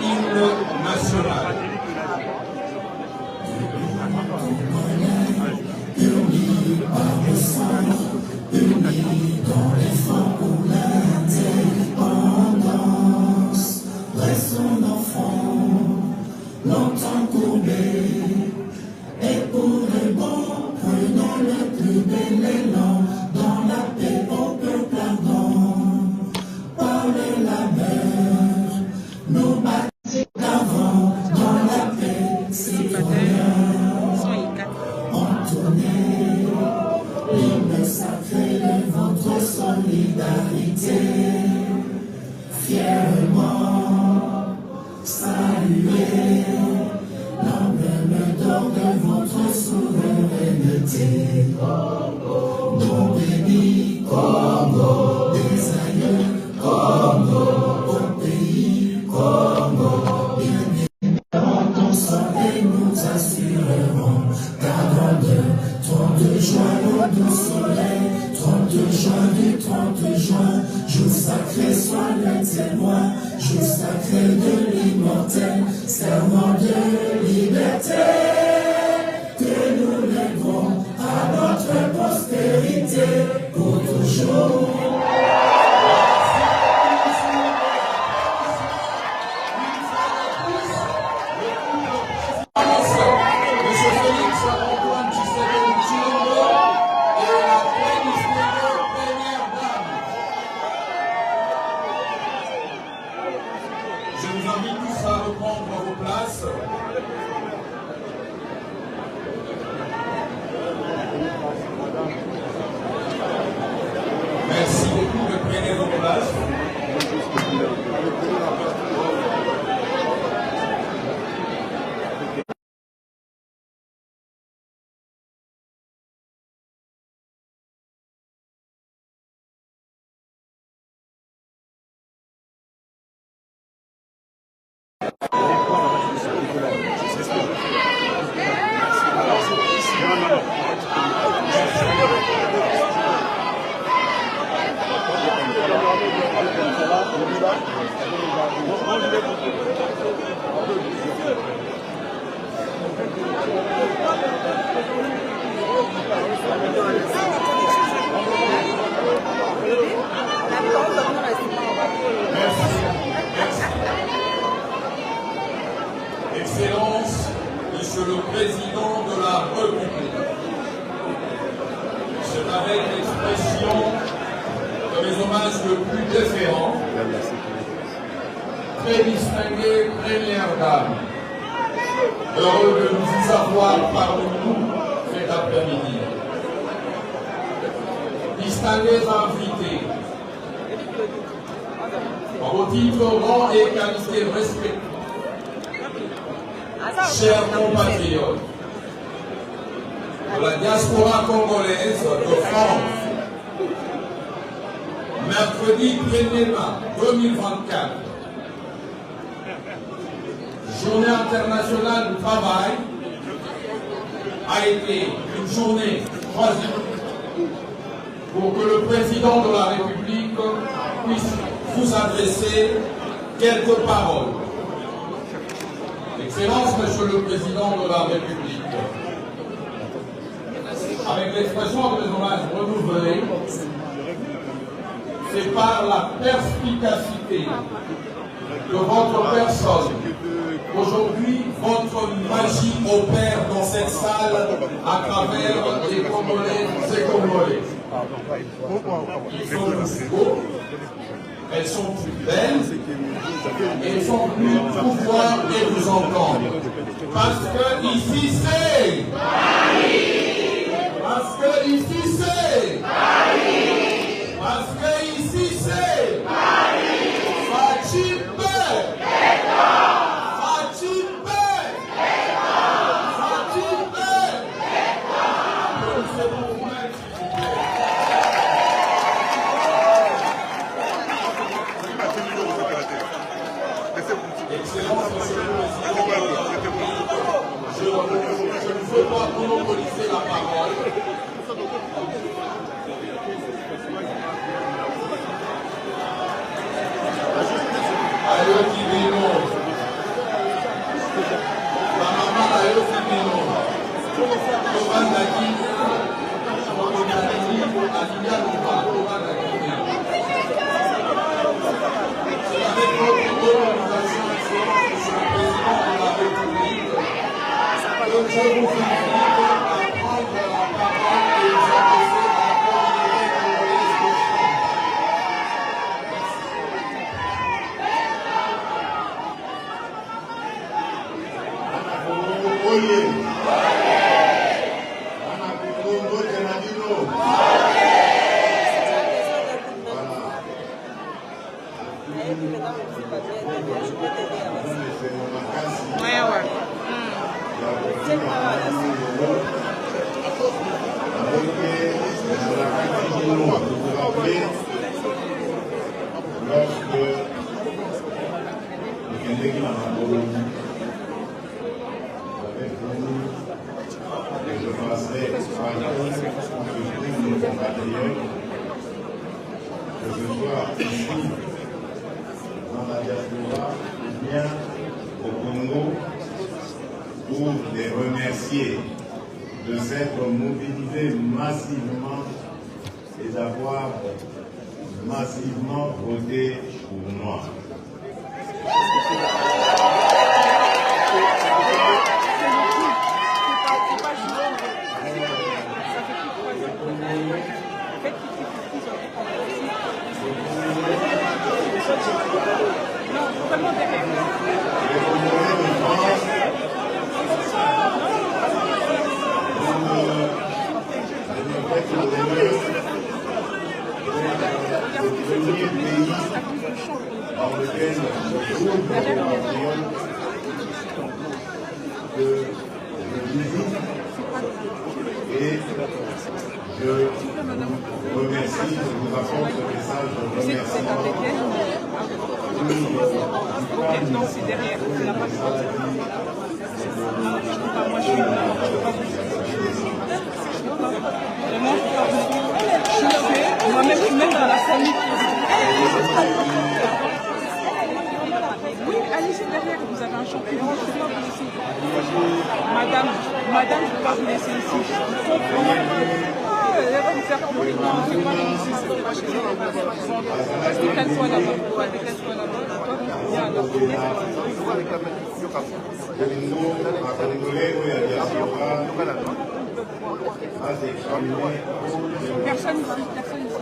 Hymne national. Restons enfants, longtemps courbés, et pour le bon, prenons le plus bel élan, dans la paix au peuple ardent, par la mer, nous bâtis d'avant, dans la paix, citoyens, entonner, l'hymne sacré de votre solidarité, fièrement, saluer l'emblème d'or de votre souveraineté. Nos bénis, Congo, des aïeux, Congo, au pays, Congo, bien ton sang et nous assurerons ta grandeur. 30 juin, au doux soleil, 30 juin du 30 juin, jour sacré soit le témoin, jour sacré de l'immortel, serment de liberté, que nous lèverons à notre postérité pour toujours. Je vous invite tous à reprendre vos places. Merci beaucoup de prendre vos places. Excellence, Monsieur le Président de la République, c'est avec l'expression de mes hommages le plus déférents, très distinguée Première Dame, heureux de nous avoir parmi nous cet après-midi. Distingués invités, en vos titres, rangs et qualités respectueux, chers compatriotes de la diaspora congolaise de France, mercredi 1er mai 2024, Journée internationale du travail, a été une journée choisie pour que le président de la République puisse vous adresser quelques paroles. Excellence, Monsieur le Président de la République, avec l'expression de mes hommages renouvelés, c'est par la perspicacité de votre personne qu'aujourd'hui votre magie opère dans cette salle à travers les Congolais et Congolais. Ils sont beaux, elles sont plus belles, et elles sont plus pour voir et vous entendre. Parce que ici c'est Paris. Parce que ici c'est Paris. vous invite à prendre la parole et vous adresser à la communauté congolaise de de s'être mobilisés massivement et d'avoir massivement voté pour moi. Dans lequel je trouve que je visite et je vous remercie, je vous apporte ce message de remerciement. Non, c'est derrière, c'est la passion. Moi, je suis là. Vraiment, je suis moi-même, je suis même dans la famille. Oui, allez-y derrière, vous avez un champion, je ne peux pas vous laisser. Madame, je ne peux pas vous laisser ici. Elle va me faire complètement. Je ne peux pas vous laisser ici. Parce que qu'elle-toi là-bas. Qu'elle-toi là-bas. Toi, tu viens à la première. Personne ici, personne ici.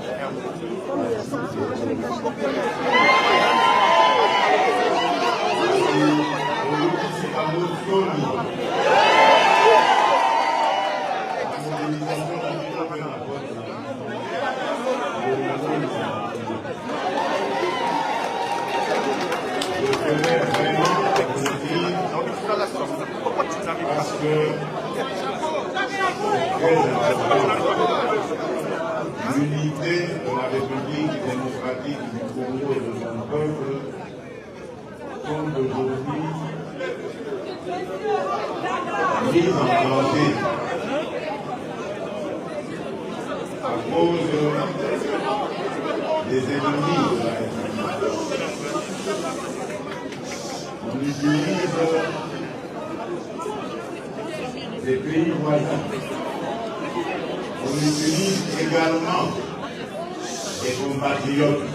Parce que l'unité de la République démocratique du Congo et de son peuple sont aujourd'hui mises en danger à cause des ennemis de la République. On utilise des pays voisins. On utilise également des compatriotes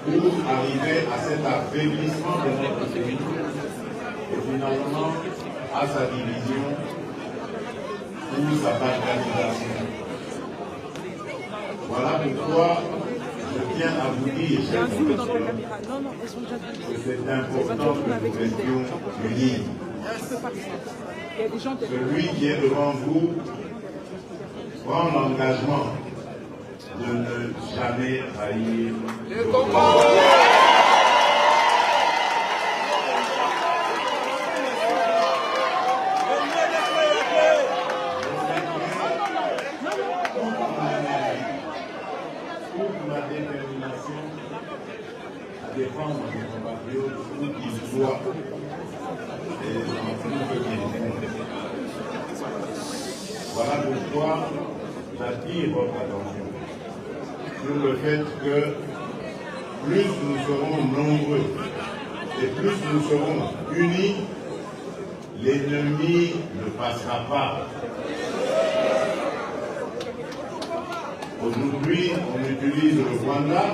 pour arriver à cet affaiblissement de notre pays et finalement à sa division ou sa balkanisation. Voilà pourquoi je tiens à vous dire, chers compatriotes, que c'est important que nous restions unis. Celui qui est devant vous prend l'engagement de ne jamais trahir le combat. Toute ma détermination à défendre mes compatriotes où qu'ils soient et en tout ce qu'ils font. Voilà pourquoi j'attire votre attention sur le fait que plus nous serons nombreux et plus nous serons unis, l'ennemi ne passera pas. Aujourd'hui, on utilise le Rwanda.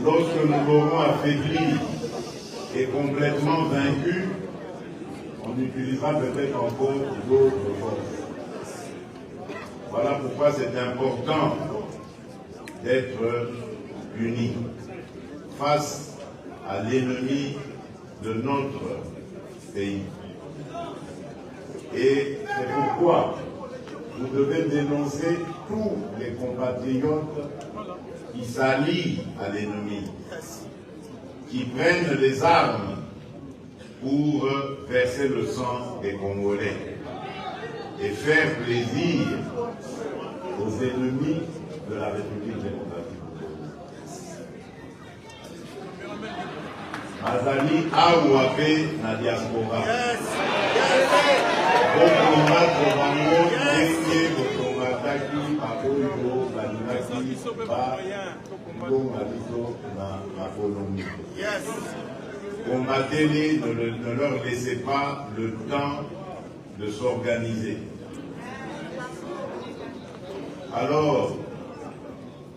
Lorsque nous l'aurons affaibli et complètement vaincu, on utilisera peut-être encore d'autres forces. Voilà pourquoi c'est important d'être unis face à l'ennemi de notre pays. Et c'est pourquoi vous devez dénoncer tous les compatriotes qui s'allient à l'ennemi, qui prennent les armes pour verser le sang des Congolais et faire plaisir aux ennemis de la République démocratique. Mazali Aouape na diaspora. Bokomata bango ndenge bokomataki baoyo balingaki balonga biso na Colombie. Combattez-les, ne leur laissez pas le temps de s'organiser. Alors,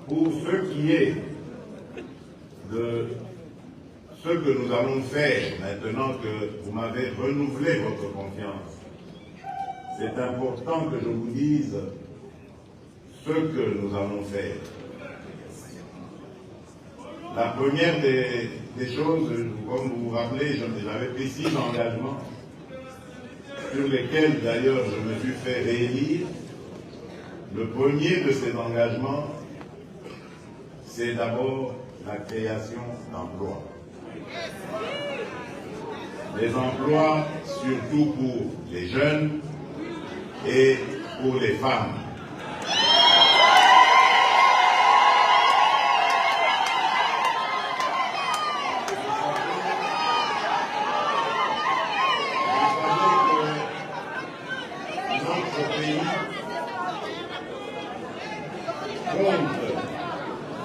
pour ce qui est de ce que nous allons faire maintenant que vous m'avez renouvelé votre confiance, c'est important que je vous dise ce que nous allons faire. La première des choses, comme vous vous rappelez, j'avais pris 6 engagements sur lesquels d'ailleurs je me suis fait réélire. Le premier de ces engagements, c'est d'abord la création d'emplois. Les emplois surtout pour les jeunes et pour les femmes.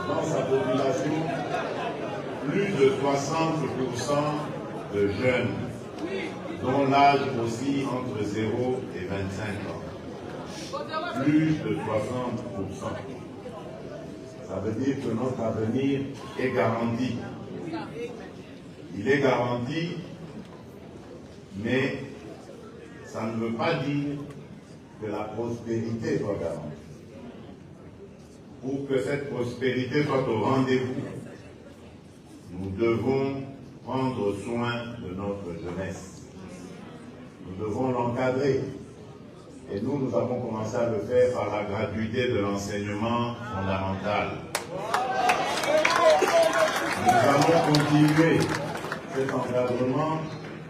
Dans sa population, plus de 60% de jeunes, dont l'âge aussi entre 0 et 25 ans. Plus de 60%. Ça veut dire que notre avenir est garanti. Il est garanti, mais ça ne veut pas dire que la prospérité soit garantie. Pour que cette prospérité soit au rendez-vous, nous devons prendre soin de notre jeunesse. Nous devons l'encadrer. Et nous avons commencé à le faire par la gratuité de l'enseignement fondamental. Nous allons continuer cet encadrement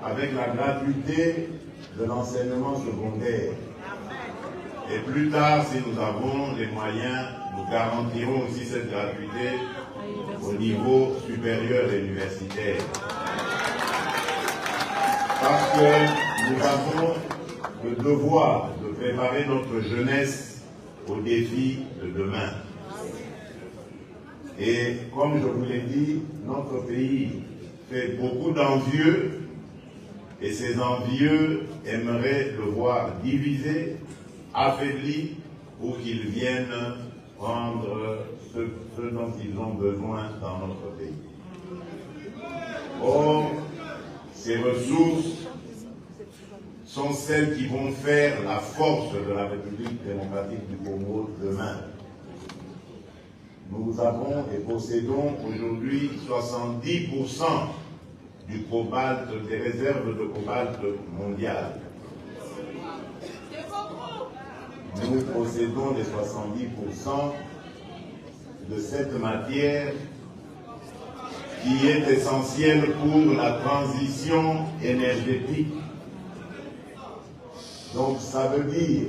avec la gratuité de l'enseignement secondaire. Et plus tard, si nous avons les moyens, nous garantirons aussi cette gratuité au niveau supérieur et universitaire. Parce que nous avons le devoir de préparer notre jeunesse aux défis de demain. Et comme je vous l'ai dit, notre pays fait beaucoup d'envieux et ces envieux aimeraient le voir divisé, affaibli, pour qu'ils viennent prendre ce dont ils ont besoin dans notre pays. Or, ces ressources sont celles qui vont faire la force de la République démocratique du Congo demain. Nous avons et possédons aujourd'hui 70% du cobalt, des réserves de cobalt mondiales. Nous possédons les 70% de cette matière qui est essentielle pour la transition énergétique. Donc ça veut dire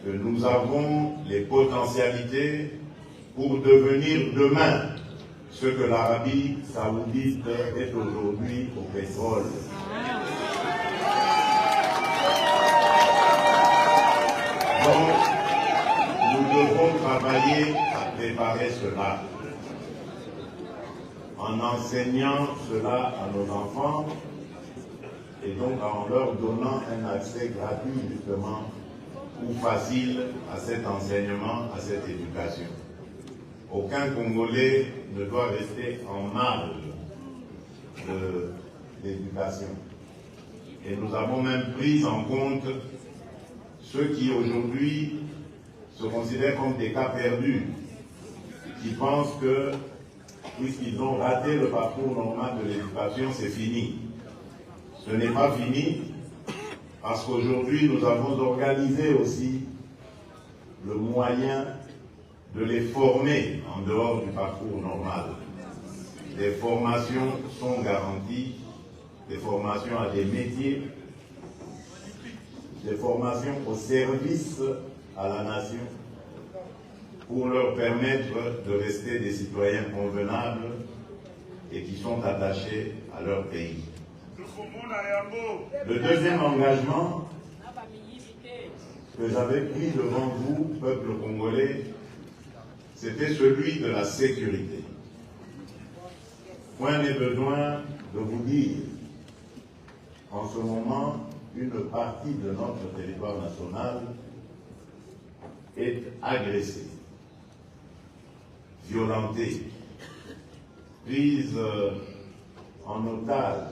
que nous avons les potentialités pour devenir demain ce que l'Arabie saoudite est aujourd'hui au pétrole. Donc, nous devons travailler à préparer cela, en enseignant cela à nos enfants et donc en leur donnant un accès gratuit justement ou facile à cet enseignement, à cette éducation. Aucun Congolais ne doit rester en marge de l'éducation. et nous avons même pris en compte ceux qui aujourd'hui se considèrent comme des cas perdus, qui pensent que, puisqu'ils ont raté le parcours normal de l'éducation, c'est fini. Ce n'est pas fini, parce qu'aujourd'hui, nous avons organisé aussi le moyen de les former en dehors du parcours normal. Les formations sont garanties, des formations à des métiers, des formations au service à la nation, pour leur permettre de rester des citoyens convenables et qui sont attachés à leur pays. Le deuxième engagement que j'avais pris devant vous, peuple congolais, c'était celui de la sécurité. Point n'est besoin de vous dire, en ce moment, une partie de notre territoire national est agressée, violentée, prise en otage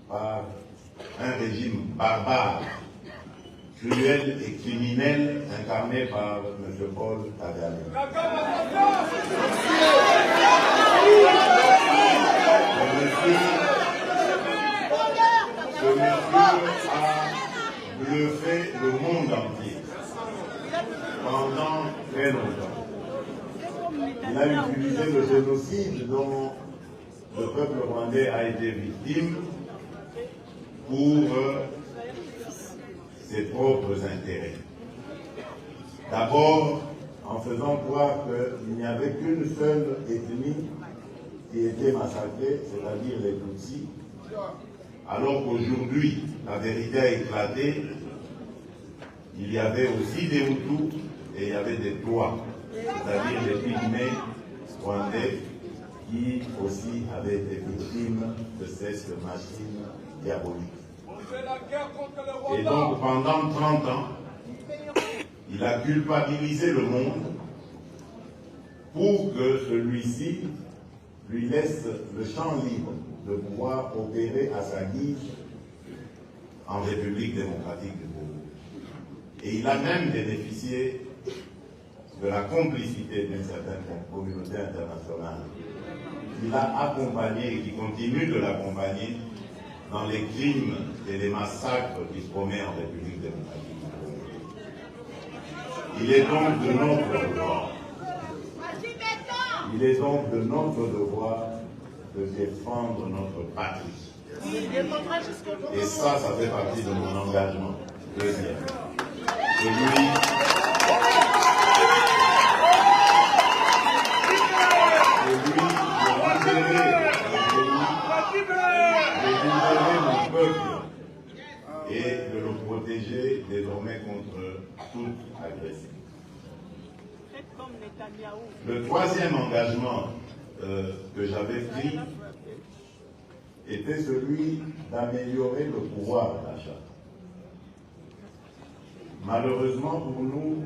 par un régime barbare, cruel et criminel incarné par M. Paul Kagame. Ce monsieur a bluffé le monde entier pendant très longtemps. Il a utilisé le génocide dont le peuple rwandais a été victime pour ses propres intérêts. D'abord, en faisant croire qu'il n'y avait qu'une seule ethnie qui était massacrée, c'est-à-dire les Tutsis, alors qu'aujourd'hui, la vérité a éclaté, il y avait aussi des Hutus et il y avait des Tois, c'est-à-dire les Pygmées rwandais qui aussi avaient été victimes de cette machine diabolique. Et donc, pendant 30 ans, il a culpabilisé le monde pour que celui-ci lui laisse le champ libre de pouvoir opérer à sa guise en République démocratique du Congo. Et il a même bénéficié de la complicité d'une certaine communauté internationale. Il a accompagné et qui continue de l'accompagner dans les crimes et les massacres qui se commettent en République démocratique du Congo. Il est donc de notre devoir, de défendre notre patrie. Et ça fait partie de mon engagement. Deuxième. Celui mon peuple et de le protéger désormais contre toute agression. Le troisième engagement que j'avais pris était celui d'améliorer le pouvoir d'achat. Malheureusement pour nous,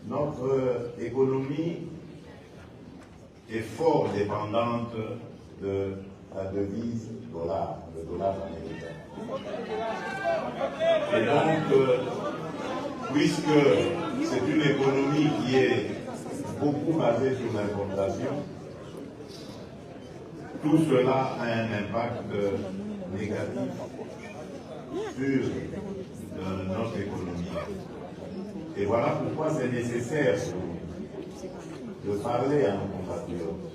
notre économie est fort dépendante de la devise dollar, le dollar américain. Et donc, puisque c'est une économie qui est beaucoup basée sur l'importation, tout cela a un impact négatif sur notre économie. Et voilà pourquoi c'est nécessaire de parler à nos compatriotes,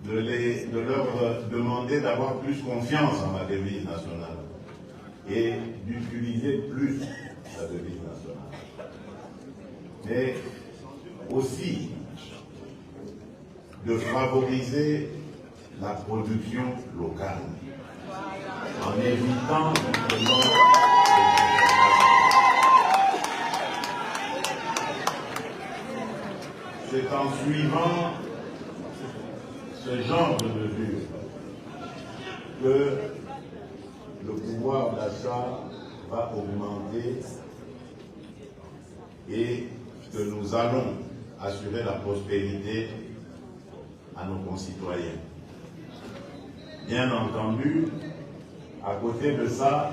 de leur demander d'avoir plus confiance en la devise nationale et d'utiliser plus la devise nationale. Mais aussi de favoriser la production locale en évitant c'est en suivant ce genre de mesures que le pouvoir d'achat va augmenter et que nous allons assurer la prospérité à nos concitoyens. Bien entendu, À côté de ça,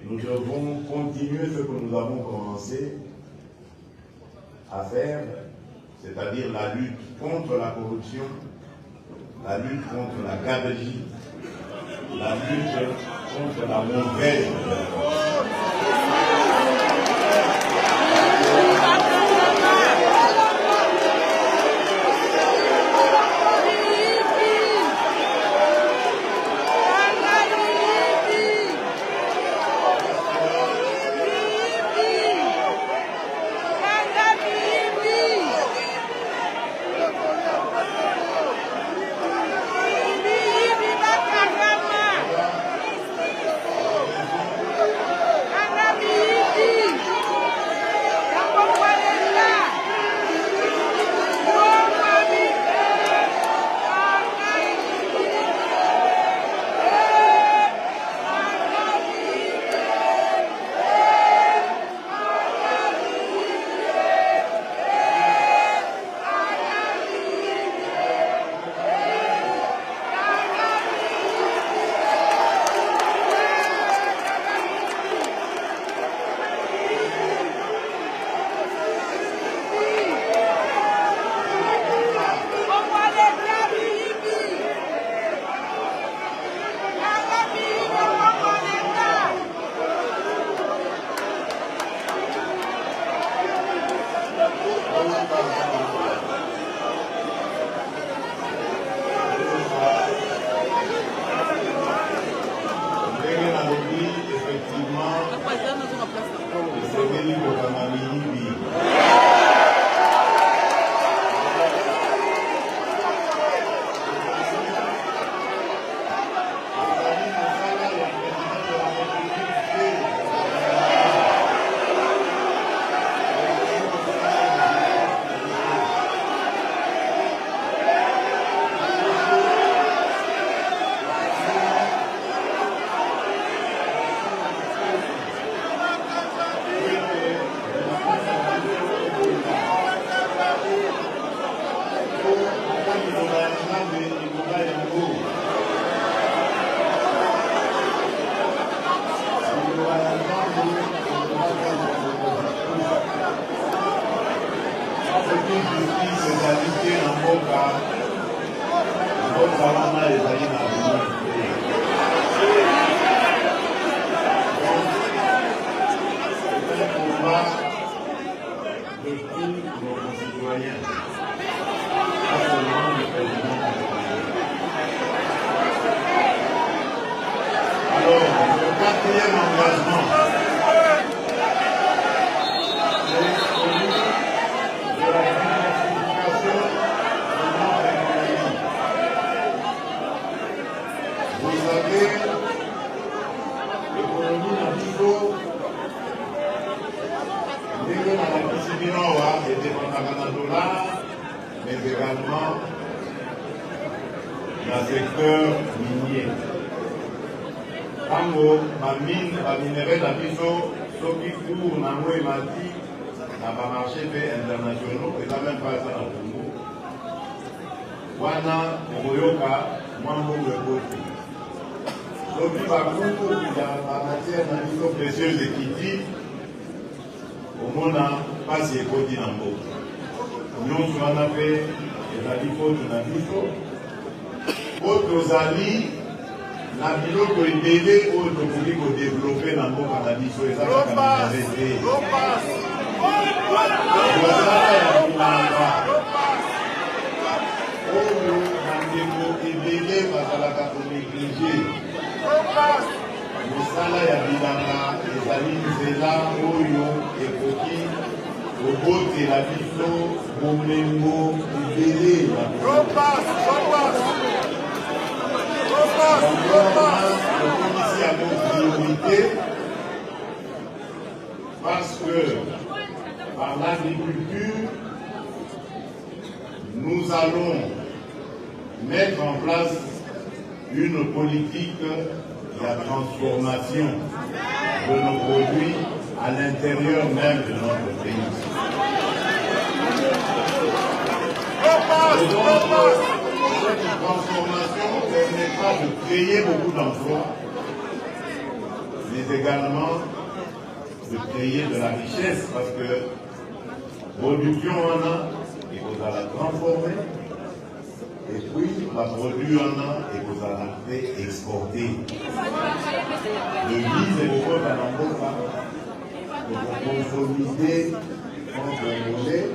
nous devons continuer ce que nous avons commencé à faire, c'est-à-dire la lutte contre la corruption, la lutte contre la gabegie, la lutte contre la mauvaise parce que par l'agriculture, nous allons mettre en place une politique de la transformation de nos produits à l'intérieur même de notre pays. Et donc, cette transformation permettra de créer beaucoup d'emplois mais également de créer de la richesse, parce que production on a, et qu'on a la transformer, et puis la produit on a, et qu'on a la fait exporter. Le mise et le code à l'emploi, pour consolider en Congolais,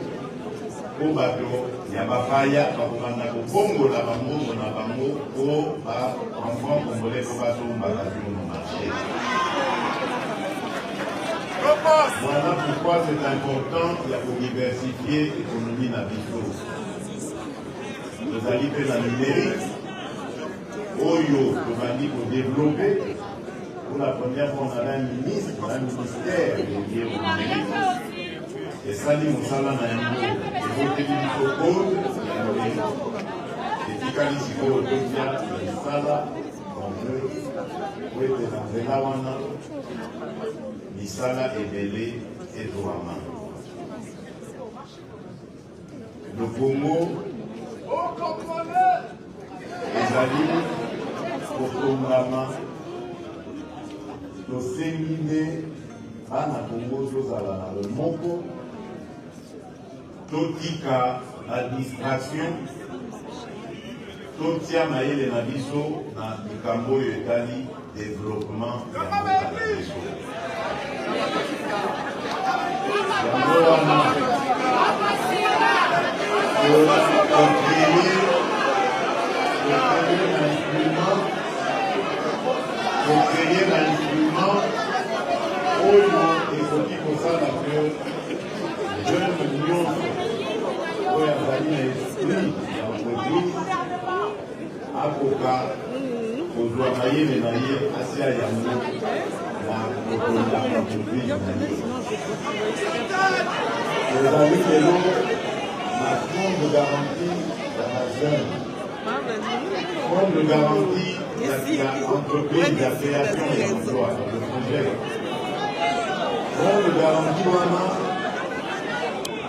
au bateau, il y a ma faille, au Congo, la bango, na bango, au enfant congolais, au bateau, au marché. Voilà pourquoi c'est important pour diversifier l'économie nationale. Nous allons faire la numérique, Oyo, nous allons développer. Pour la première fois, on a un ministre, un ministère dédié au numérique. Et Sali Moussala n'a un mot. Et vous avez dit au code, il y a un numérique. Et Tikali Siko, Tokia, Moussala, on veut, pour être dans le Lawana. Misala Ebele et Douama. Le Congo, les alliés, Kotomrama, le séminaire, Ana Congo, Josala, le Moko, Totika, la distraction, Totia Maïle Nabiso, na Nikambo Yetali, développement de la pour créer l'instrument où il faut qu'il faut ça la jeune union où il y a un esprit d'entreprise avocat aux doigts les naïfs assez à Yamou la entreprise. Les amis de l'eau, la fonds de garantie dans la jeune. Fonds de garantie de l'entreprise de la création des emplois, le projet. Fonds de garantie, on a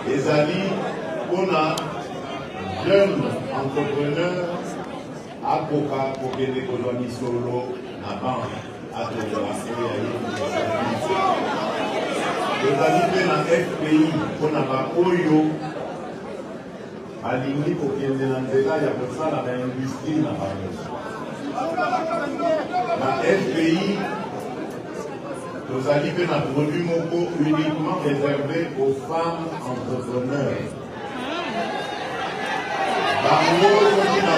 les amis, on a jeunes entrepreneurs, avocats pour que les colonies solo, la banque, à tout les amis dans FPI, on a pas Oyo, à l'Ingli pour qu'il y ait des endroits, il y a pour ça l'industrie dans la FPI, nous allons faire un produit Moko uniquement réservé aux femmes entrepreneurs. Bango, qui n'a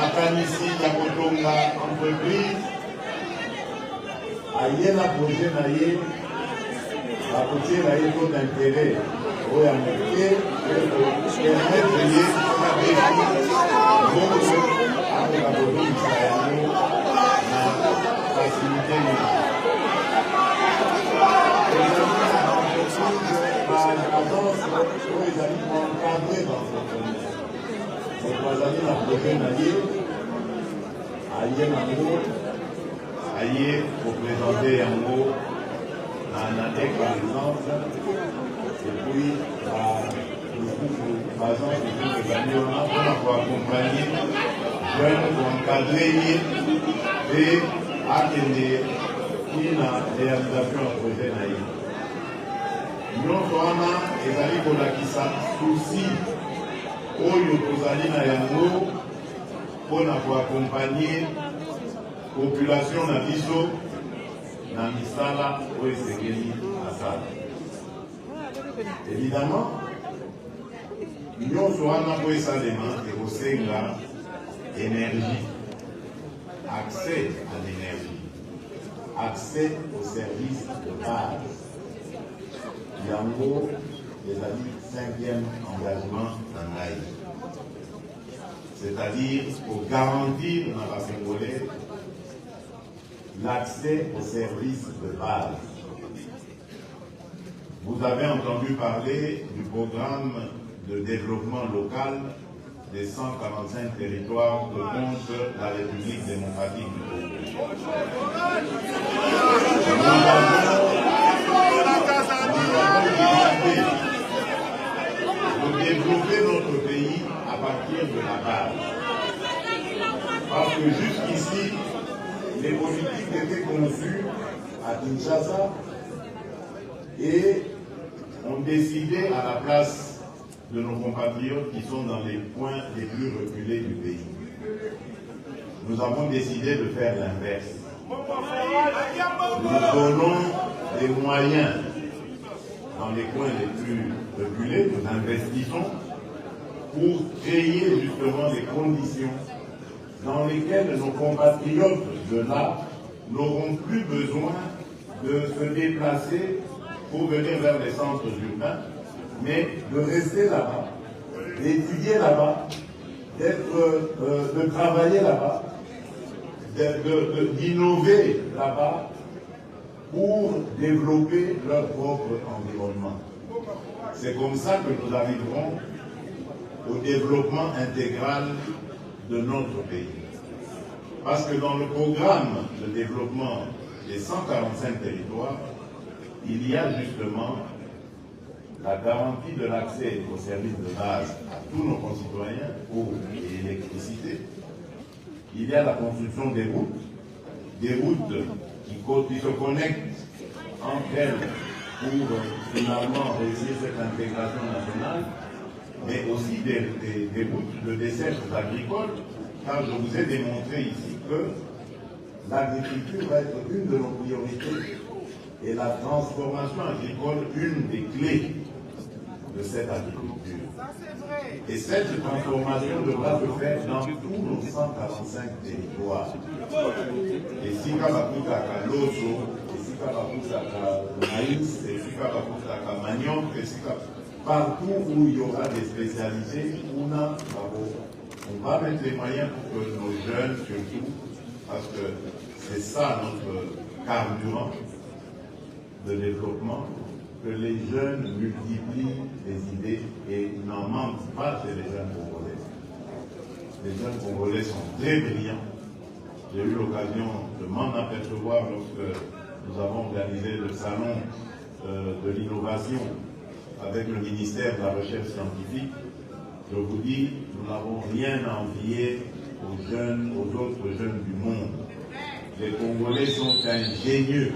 pas ici, la Kotonga entreprise, aïe la projet naïe, la projet naïe taux d'intérêt, où il y a un métier, qui est très payé, la défi, donc, avec la produit israélienne, la facilité. Aïe, pour présenter un mot, un ADEC par exemple, et puis par exemple, les amis, on va accompagner, jeunes, pour encadrer et atteindre une réalisation du projet naïf. Nous avons pour la souci oyo tozali na yango mpona koaccompagne population na biso na misala oyo esengeli asala. Évidemment, nyonso wana po esalema ekosenga énergie, accès à l'énergie, accès aux services de base. Yango, les amis, 5e engagement en Naï. C'est-à-dire pour garantir dans la Congolais l'accès aux services de base. Vous avez entendu parler du programme de développement local des 145 territoires que compte la République démocratique du Congo. De développer notre pays à partir de la base. Parce que jusqu'ici, les politiques étaient conçues à Kinshasa et ont décidé à la place de nos compatriotes qui sont dans les points les plus reculés du pays. Nous avons décidé de faire l'inverse. Nous donnons des moyens dans les coins les plus reculés, nous investissons pour créer justement des conditions dans lesquelles nos compatriotes de là n'auront plus besoin de se déplacer pour venir vers les centres urbains, mais de rester là-bas, d'étudier là-bas, de travailler là-bas, d'innover là-bas pour développer leur propre environnement. C'est comme ça que nous arriverons au développement intégral de notre pays. Parce que dans le programme de développement des 145 territoires, il y a justement la garantie de l'accès aux services de base à tous nos concitoyens, eau et électricité. Il y a la construction des routes qui se connectent entre elles pour finalement réussir cette intégration nationale, mais aussi des routes de desserte agricoles, car je vous ai démontré ici que l'agriculture va être une de nos priorités et la transformation agricole une des clés de cette agriculture. Et cette transformation devra se faire dans tous nos 145 territoires. Et si Kabakutaka Loso, et si Kabakutaka Maïs, et si Kabakutaka Magnon, et si partout où il y aura des spécialités, on va mettre les moyens pour que nos jeunes, surtout, parce que c'est ça notre carburant de développement, que les jeunes multiplient les idées et n'en manquent pas chez les jeunes congolais. Les jeunes congolais sont très brillants. J'ai eu l'occasion de m'en apercevoir lorsque nous avons organisé le salon de l'innovation avec le ministère de la Recherche scientifique. Je vous dis, nous n'avons rien à envier aux autres jeunes du monde. Les Congolais sont ingénieux.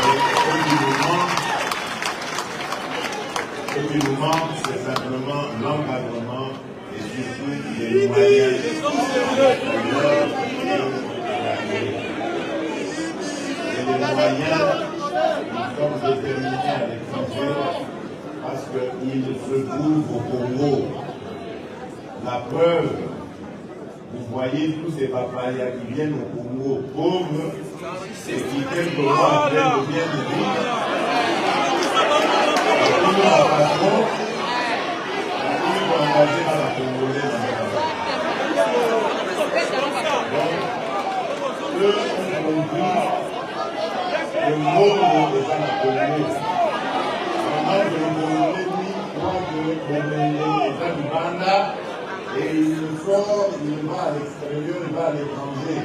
Mais ce qui nous manque, c'est simplement l'encadrement et surtout les moyens. Et les moyens, nous sommes déterminés à l'étranger parce qu'ils se trouvent au Congo. La preuve, vous voyez tous ces papayas qui viennent au Congo pauvres et qui quelques mois après deviennent riches. Nous la façon, nous engager à la Congolaise. Donc, eux ont compris le monde est à la Congolaise. Pendant que le Congolais, lui, croit que le Congolais est à Uganda et il sort, il va à l'extérieur, il va à l'étranger.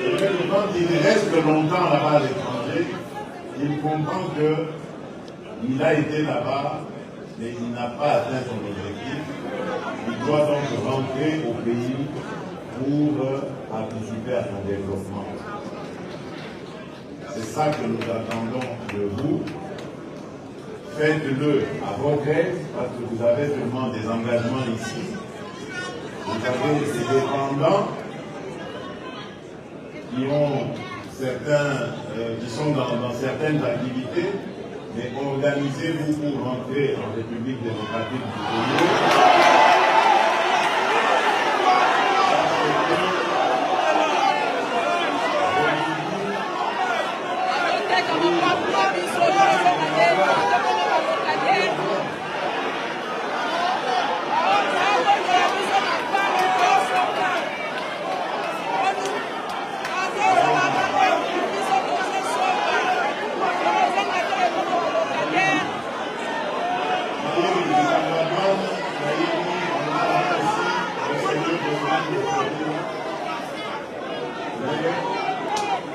Et même quand il reste longtemps là-bas à l'étranger, il comprend qu'il a été là-bas, mais il n'a pas atteint son objectif. Il doit donc rentrer au pays pour participer à son développement. C'est ça que nous attendons de vous. Faites-le à vos rêves, parce que vous avez seulement des engagements ici. Vous avez des dépendants qui sont dans certaines activités, mais organisez-vous pour rentrer en République démocratique du Congo.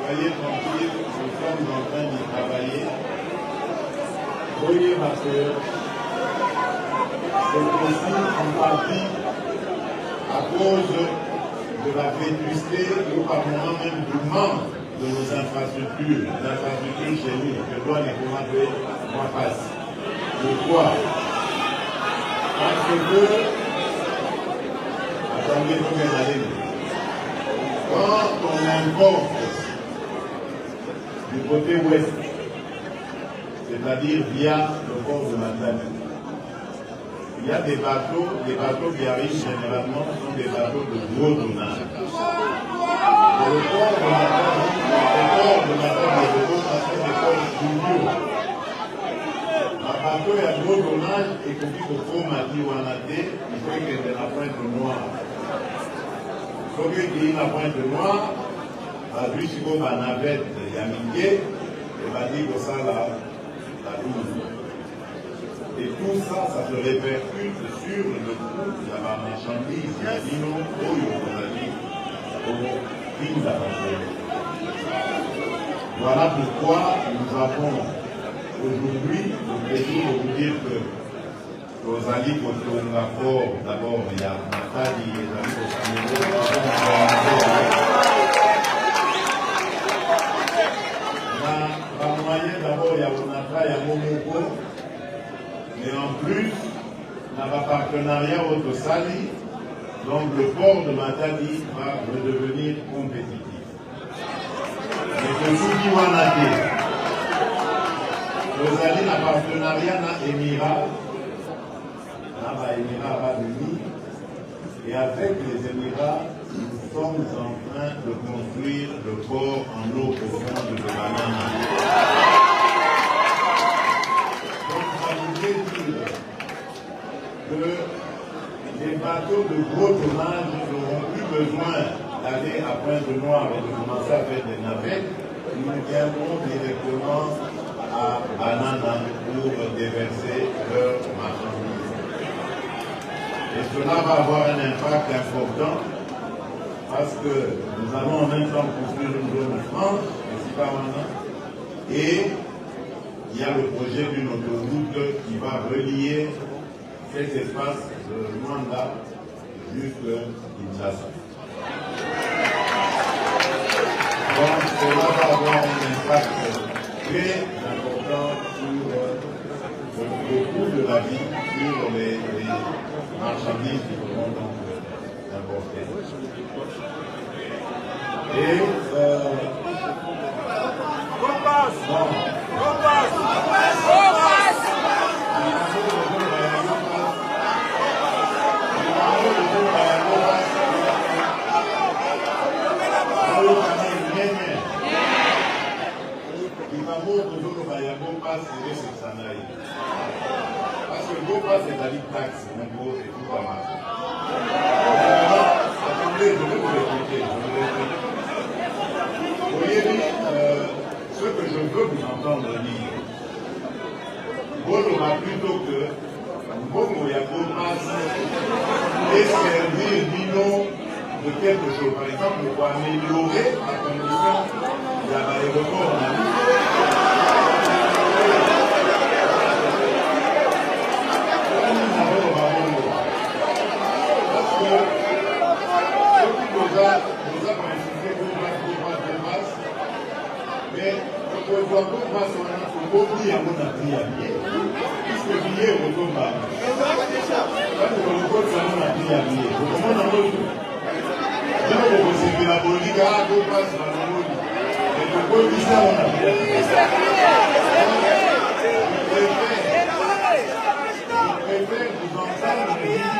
Soyez tranquille, nous sommes en train d'y travailler. Voyez ma soeur, c'est aussi en partie à cause de la vétusté ou par moment même du manque de nos infrastructures, chez nous, que doit les commander, moi passe. Pourquoi? Parce que, attendez, quand on importe du côté ouest, c'est-à-dire via le port de Matane, il y a des bateaux qui arrivent généralement sont des bateaux de gros tonnage. Le port de Matane est de gros tonnage, des ports fluviaux. Un bateau est à gros tonnage et qu'on dit que faut mati ou anaté, il faut qu'il y ait la pointe noire. Il faut qu'il y ait la pointe noire, lui, si vous avez un navette, il y a mingé, et va dire que ça, la douze. Et tout ça, ça se répercute sur le coût de la marchandise, sinon, au prix de la marchandise. Voilà pourquoi nous avons aujourd'hui le plaisir de vous dire que aux alliés contre l'accord, d'abord, il y a Nathalie et les alliés par moyen, d'abord, il y a Onatra, il y a Momoko. Et en plus, on a un partenariat au Sali, donc le port de Matadi va redevenir compétitif. Et que Souki Wanate, le Sali a un partenariat avec l'Émirat, et avec les Émirats, nous sommes en train de construire le port en eau profonde de Banana. Que les bateaux de gros tonnage n'auront plus besoin d'aller à Pointe-Noire et de commencer à faire des navettes. Nous viendrons directement à Banana pour déverser leurs marchandises. Et cela va avoir un impact important parce que nous allons en même temps construire une zone de France, et il y a le projet d'une autoroute qui va relier cet espace de Luanda jusqu'à Kinshasa. Donc cela va avoir un impact très important sur le coût de la vie, sur les marchandises qui seront donc importées. Et parce que le beau pas c'est la ligne taxe, mon gros, c'est tout pas mal. Attendez, je vais vous l'expliquer. Vous voyez, ce que je veux vous entendre dire, bon aura plutôt que bon Moyako passe et servir bilan de quelque chose. Par exemple, pour améliorer la condition de l'aéroport en Afrique. Mais on ne doit pas oublier à mon appui à pied. Puisque billet au combat. Quand on le compte, c'est mon appui à pied. Comment on a l'autre? Je ne peux pas servir la politique à deux passes dans le monde. Et le compte, c'est mon appui à pied. Je préfère vous entendre dire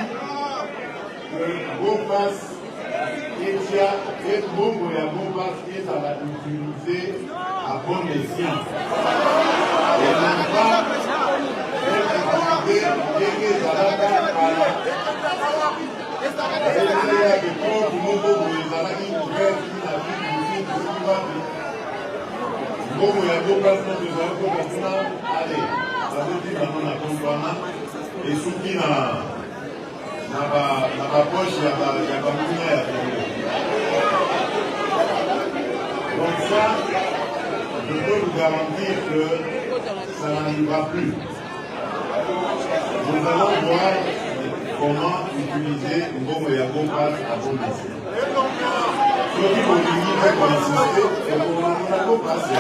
que vos passes et bon passe qui est à la utiliser à bon escient. Et non pas être utilisé à la donc ça, je peux vous garantir que ça n'arrivera plus. Nous allons voir comment utiliser Ngomo Yago Pass à bon escient. Ceux qui vont dire qu'on insister, c'est pour nous passer.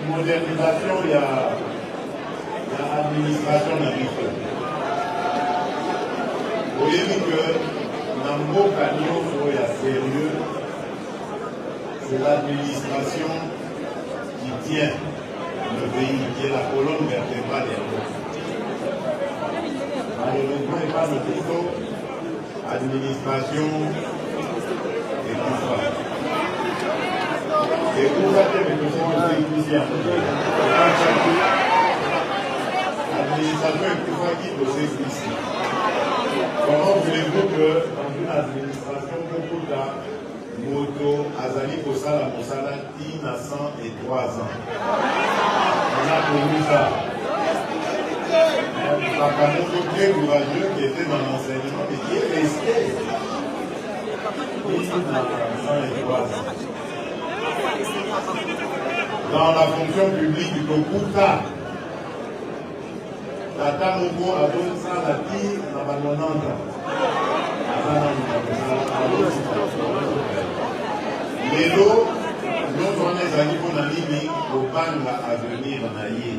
Modernisation, il y a l'administration dans le pays. Vous voyez que dans le mot camion, il y a sérieux, c'est l'administration qui tient le pays, qui est la colonne vertébrale des autres. Malheureusement, il n'y a pas de plutôt administration et tout ça. Et pour ça, c'est l'administration est plus facile de ici. Comment voulez-vous que dans une administration, beaucoup de moto, Azali Kosala Mosala, Tina 103 ans. On a connu ça. Un autre très courageux qui était dans l'enseignement et qui est resté. Tina 103 ans. Dans la fonction publique du Kokuta, Tata Moko a donné ça à la tire dans la Nonanda. Les lots, nous sommes les amis pour la ligne au Banga à venir en Aïe.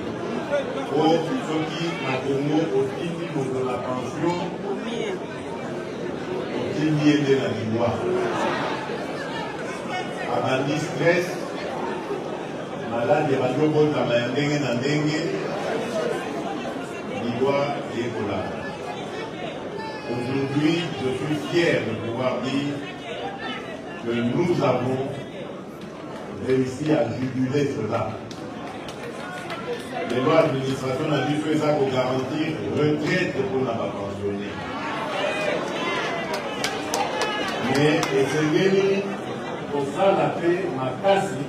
Pour ceux qui, à Congo, au titre de la pension, au titre de la mémoire. À la stress, malade de radio bota mayandengue na dengue Liwa et Ebola. Aujourd'hui, je suis fier de pouvoir dire que nous avons réussi à juguler cela. Les lois d'administration ont dû faire ça pour garantir retraite pour ne pas pensionner. Mais c'est pour ça la paix m'a cassé.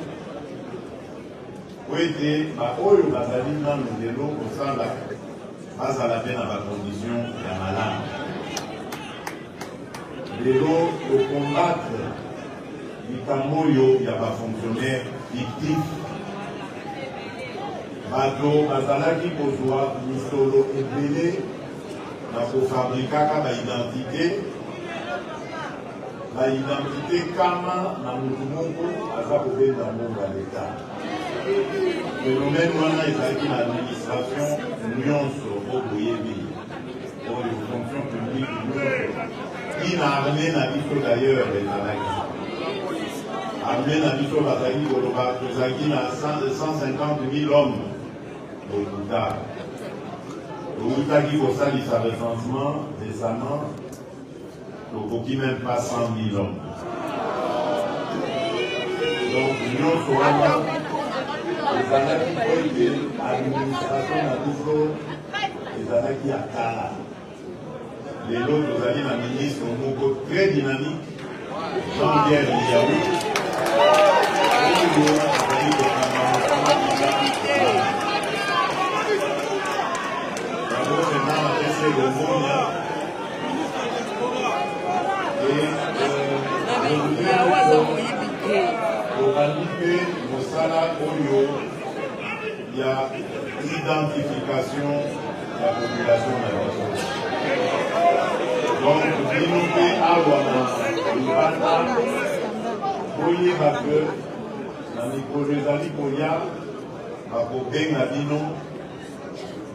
Où était oyo bazali nanu lelo kosala bazala pe na bacondition ya malamu. Lelo combattre likambo oyo ya bafonctionnaire fictif. Bato bazalaki kozwa misolo ebele na kofabrikaka baidentité. L'identité kama na mutu moko aza kobenda mbongo ya leta. Phénomène wana ezalaki na administration nyonso oboyebi oyo fonction publique nyonso qui na armée na biso d'ailleurs ezalaki. Armée na biso bazalaki koloba tozalaki na 150 000 hommes lokuta. Tokutaki kosalisa recensement récemment. Donc, même pas 100 000 hommes. Donc, nous sommes les années qui l'administration a toujours les années qui a Kala. Les autres, vous avez la ministre Moko très dynamique, Jean-Pierre Liaou. D'abord, maintenant, on va laisser le monde. Organiser Mosala Oyo, il y a l'identification de la population de la zone. Donc, développer Awana, Lubana, Boye Bake, Nanikolezali Koya, Bakobe Nabino,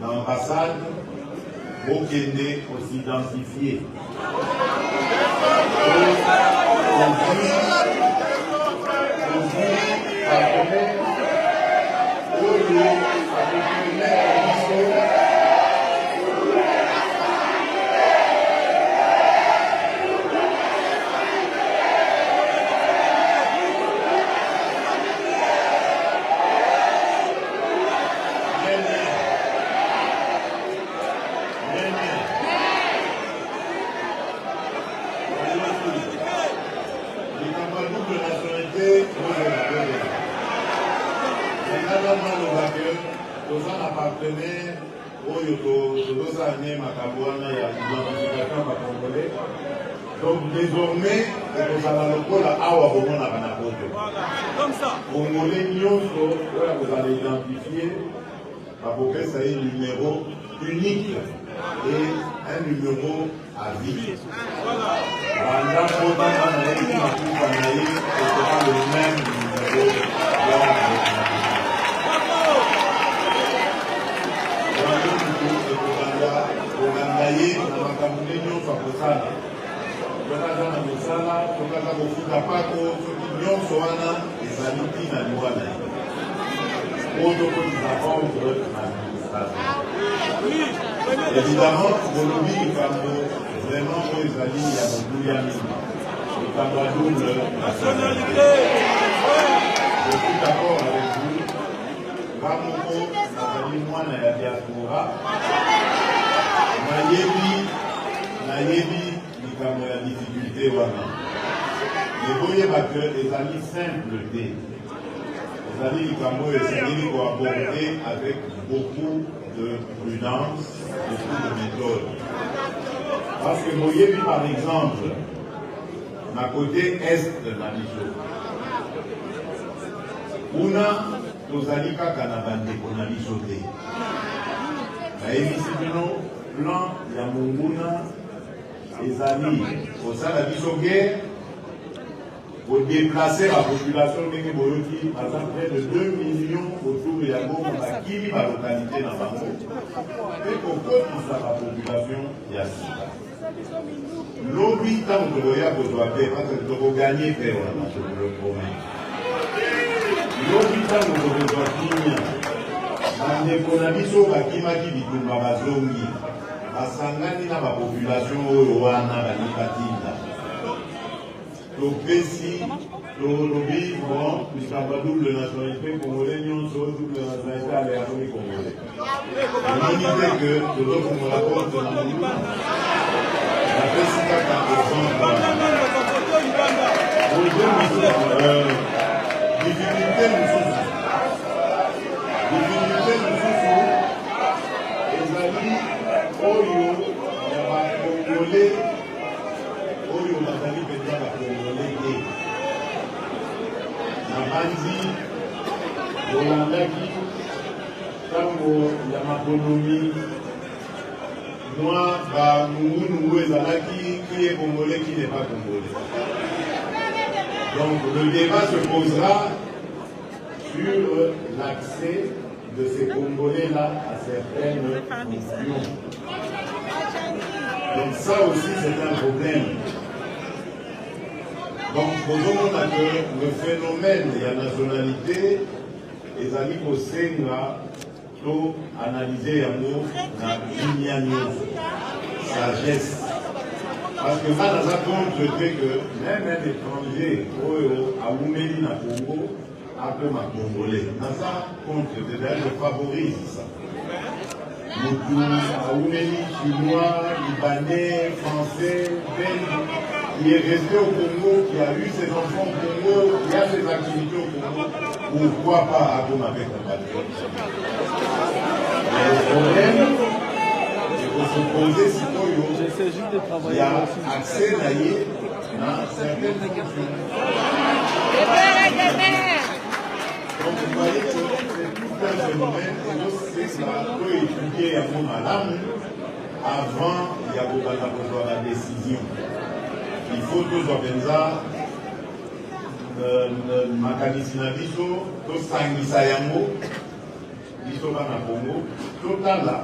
dans l'ambassade, Bokende, pour s'identifier. Aux appartenait aux années Makabuana et à l'identification congolais. Donc désormais, nous allons le col à Awa Bomona Banakoto. Comme ça. Congolais Nyonso, vous allez identifier, pour que ça ait un numéro unique et un numéro à vie. Voilà. Le même numéro. Évidemment, pour le vie, vraiment, les amis, il y a beaucoup de nationalité. Je suis d'accord avec vous. Ramoko, Nazali Mwana ya diaspora. Nayebi, likambo ya difficulté wana. Mais voyez que les amis simpleté. Les amis likambo essayent de aborder avec beaucoup de prudence, beaucoup de méthode. Parce que voyez par exemple, ma côté est de la Bicho. Una tozali kaka na bandeko na biso te. Nayebisi bino plan ya monguna ezali kosala biso guerre, kodéplacer la population ndenge boyoki aza près de 2 millions autour ya bongo bakili balokalité na bango mpe kokotisa la population ya sika. Lobi ntango tokoya kozwa pe parce que tokoganye pe wana tokolo promet. Lobi ntango tokozwa kimia bandeko na biso bakimaki bitumba bazongi basangani na bapopulation oyo wana balikatinda topesi tolobi bon likambo double nationalité congolais nyonso double nationalité aleakomi congolais emoni te ke tozokongola porte na monguna napesi kaka exemple difficulté mosusu ezali oyo ya bakongole oyo bazali mpenza bakongole te na banzi olandaki ntango ya makonomi mwa bangungungu ezalaki qui est congolais qui n'est pas congolais. Donc le débat se posera sur l'accès de ces Congolais-là à certaines fonctions. Donc ça aussi c'est un problème. Donc posons que le phénomène de la nationalité les amis au Senga pour analyser un mot dans sagesse. Parce que ça dans un compte je sais que même un étranger à Oumeli na Congo appelle ma Congolais. Dans ça compte je favorise ça. Moutou, Aoumeli, chinois, libanais, français, belge, qui est resté au Congo, qui a eu ses enfants au Congo, qui a ses activités au Congo, pourquoi pas Agoma avec un patriote? Le problème, il faut se poser si il y a accès d'ailleurs dans certaines fonctions. Donc vous voyez que c'est tout un phénomène et donc c'est ça peut étudier à mon madame avant il y a besoin d'avoir la décision. Il faut tous organiser makanisi na biso tosangisa yango biso bana Congo totala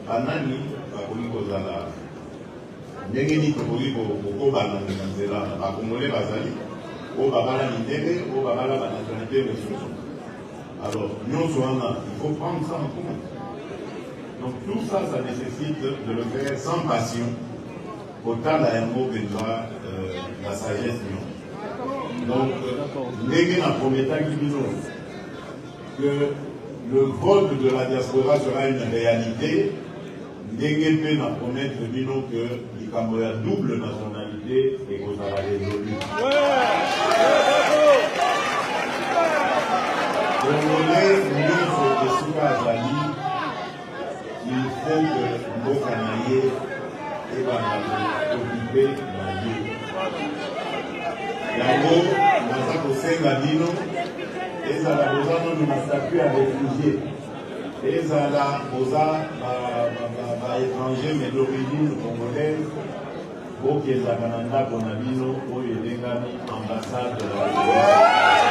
banani bakoki kozala ndenge nini tokoki kokobana na nzela na bakongole bazali oyo babala mindele oyo babala banationalité mosusu. Alors, nous, il faut prendre ça en compte. Donc, tout ça, ça nécessite de le faire sans passion. Autant la mot que la sagesse. Donc, néguer dans le premier temps que le vote de la diaspora sera une réalité. Néguer peut nous promettre que il y a double nationalité et qu'on va résolu. Congolais, nous sommes des sous-Azali. Il faut que nos Canadiens et occuper la ville. Yango, nous avons cinq Adino, et ça a besoin de nous statut à réfugiés. Et ça a besoin d'étrangers, mais d'origine congolaise, pour qu'ils aient un mandat pour Nabino, pour les dégâts ambassade de la République.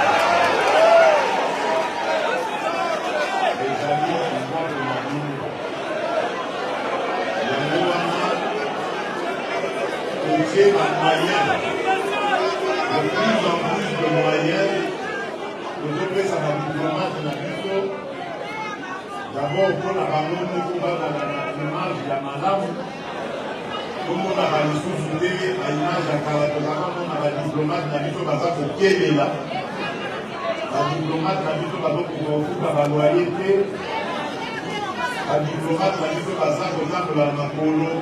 J'ai un moyen, de plus en plus de moyens, de donner ça à la diplomate de la Biso. D'abord, pour la ramon, pour l'image de la madame, pour on a la sous-souté à l'image de la diplomate de la Biso, pour qu'elle est là. La diplomate de la Biso, pour la loyauté. La diplomate de la Biso, pour la Napolo.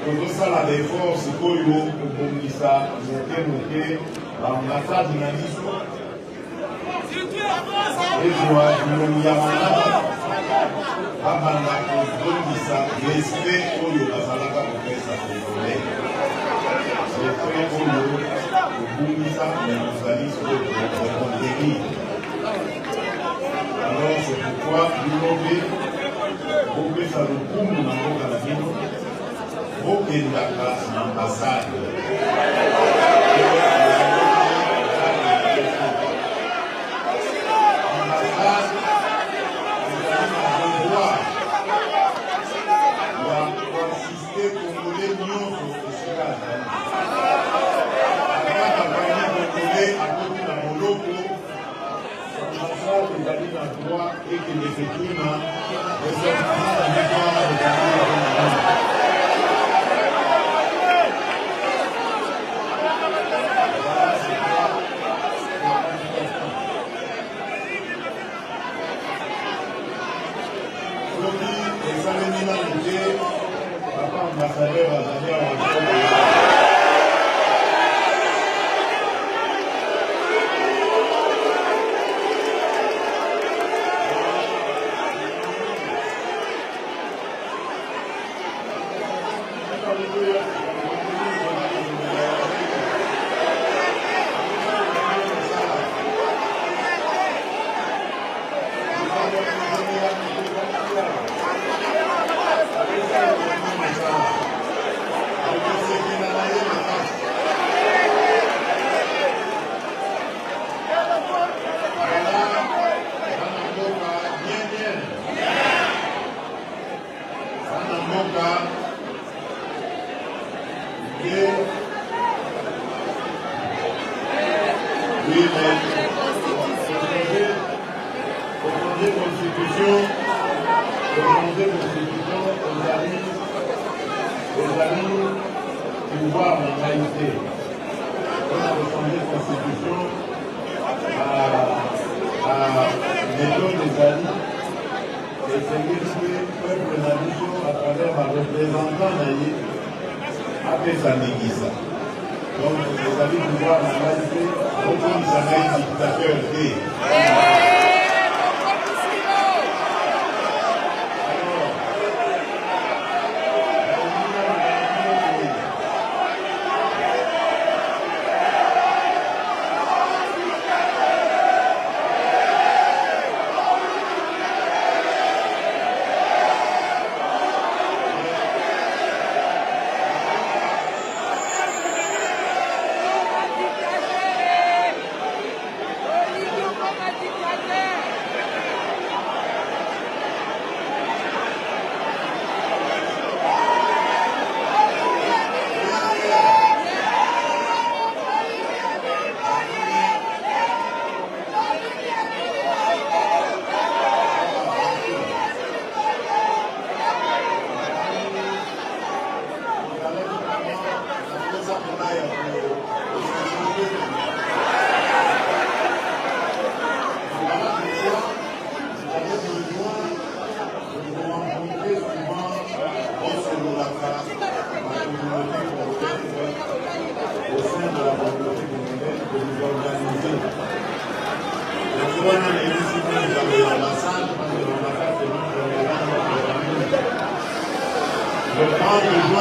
Tozosala l'effort sikoyo kobongisa moke baambassade na biso ezwa bilongi ya malamu babanda kobongisa respect oyo bazalaka kopesa congolais respect oyo kobongisa na tozali sikoyo kocontenir. Alors c'est pourquoi bilobe kopesa lokumu na mboka na bino okendaka na ambassade assiste congolais nyonso esika azali kaka congolais akoti na moloko ambassade ezali na droit ekende sekuna ressortissant na mikoa ezali ambassadeur azali awa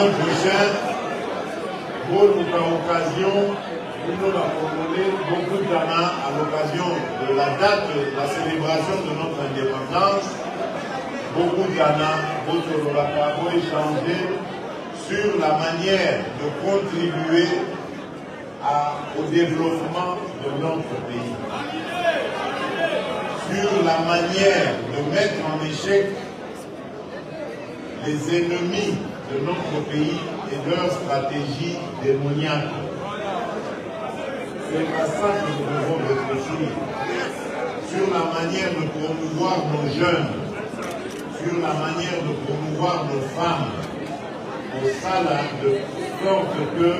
l'an prochain, pour l'occasion, nous beaucoup de gens à l'occasion de la date de la célébration de notre indépendance, beaucoup de gens vont échanger sur la manière de contribuer au développement de notre pays, sur la manière de mettre en échec les ennemis de notre pays et leur stratégie démoniaque. C'est à ça que nous devons réfléchir, sur la manière de promouvoir nos jeunes, sur la manière de promouvoir nos femmes, au salon, de sorte que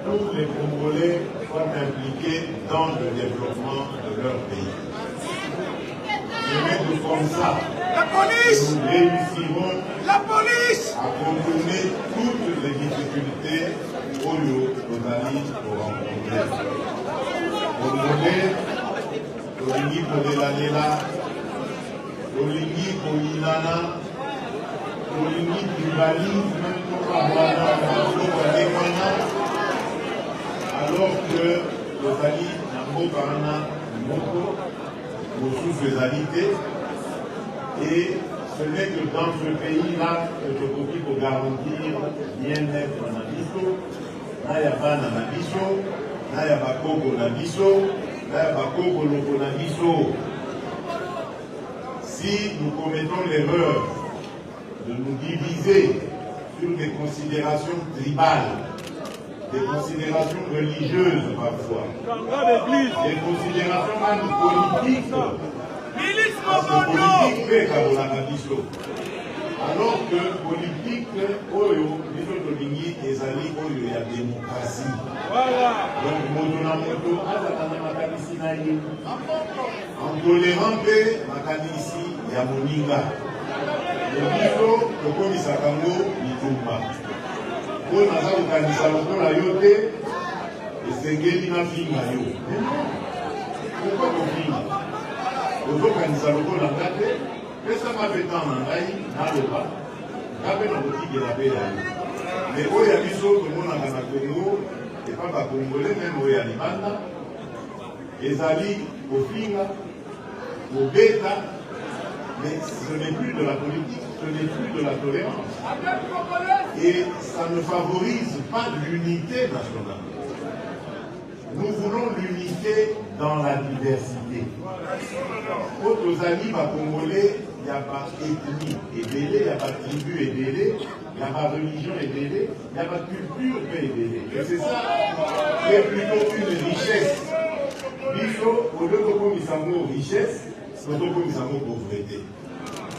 tous les Congolais soient impliqués dans le développement de leur pays. C'est comme ça que nous réussirons à contourner toutes les difficultés pour nos amis pour rencontrer. Congolais, Olingi Kodelalela, Olingi Kolinana, Olingi tribalisme, alors que les alliés n'ont pas sous-faisalité. Et ce n'est que dans ce pays-là que je peux pour garantir bien-être en Abisso, Nayaba Nanabisso, Nayaba Koko Nabisso, Nayaba Koko Loko Nabisso. Si nous commettons l'erreur de nous diviser sur des considérations tribales, des considérations religieuses parfois, des considérations même politiques, parce que politique fait Kabolanabiso. Alors que politique, Oyo, Biso Tolingi, Ezali, Oyo, il y a démocratie. Donc, Motona Moto, Azatana Makanisi Naï, en tolérant Makanisi, Yamoninga. Biso, Tokomisa Kango, Bitumba. Pour Naza Ukanisa Lokola Yote, Esengeli na Finga Yo. Pourquoi Kofinga? Ozokanisa Lokola Ngate, mais ça m'a fait tant en Naï, Naloba, Kabe na boutique et la paix. Mais Oya Biso, tout le monde a Congo, et pas Congolais, même Oya Libanda, Ezali, Kofinga, Obeta, mais ce n'est plus de la politique, ce n'est plus de la tolérance. Et ça ne favorise pas l'unité nationale. Nous voulons l'unité dans la diversité. Aux amis congolais, il n'y a pas ethnie et délai, il n'y a pas tribu et délai, il n'y a pas religion et délai, il n'y a pas culture et délai. Et c'est ça qui est plutôt une richesse. Biso, au lieu de commissaire richesse, c'est au commissaire pauvreté.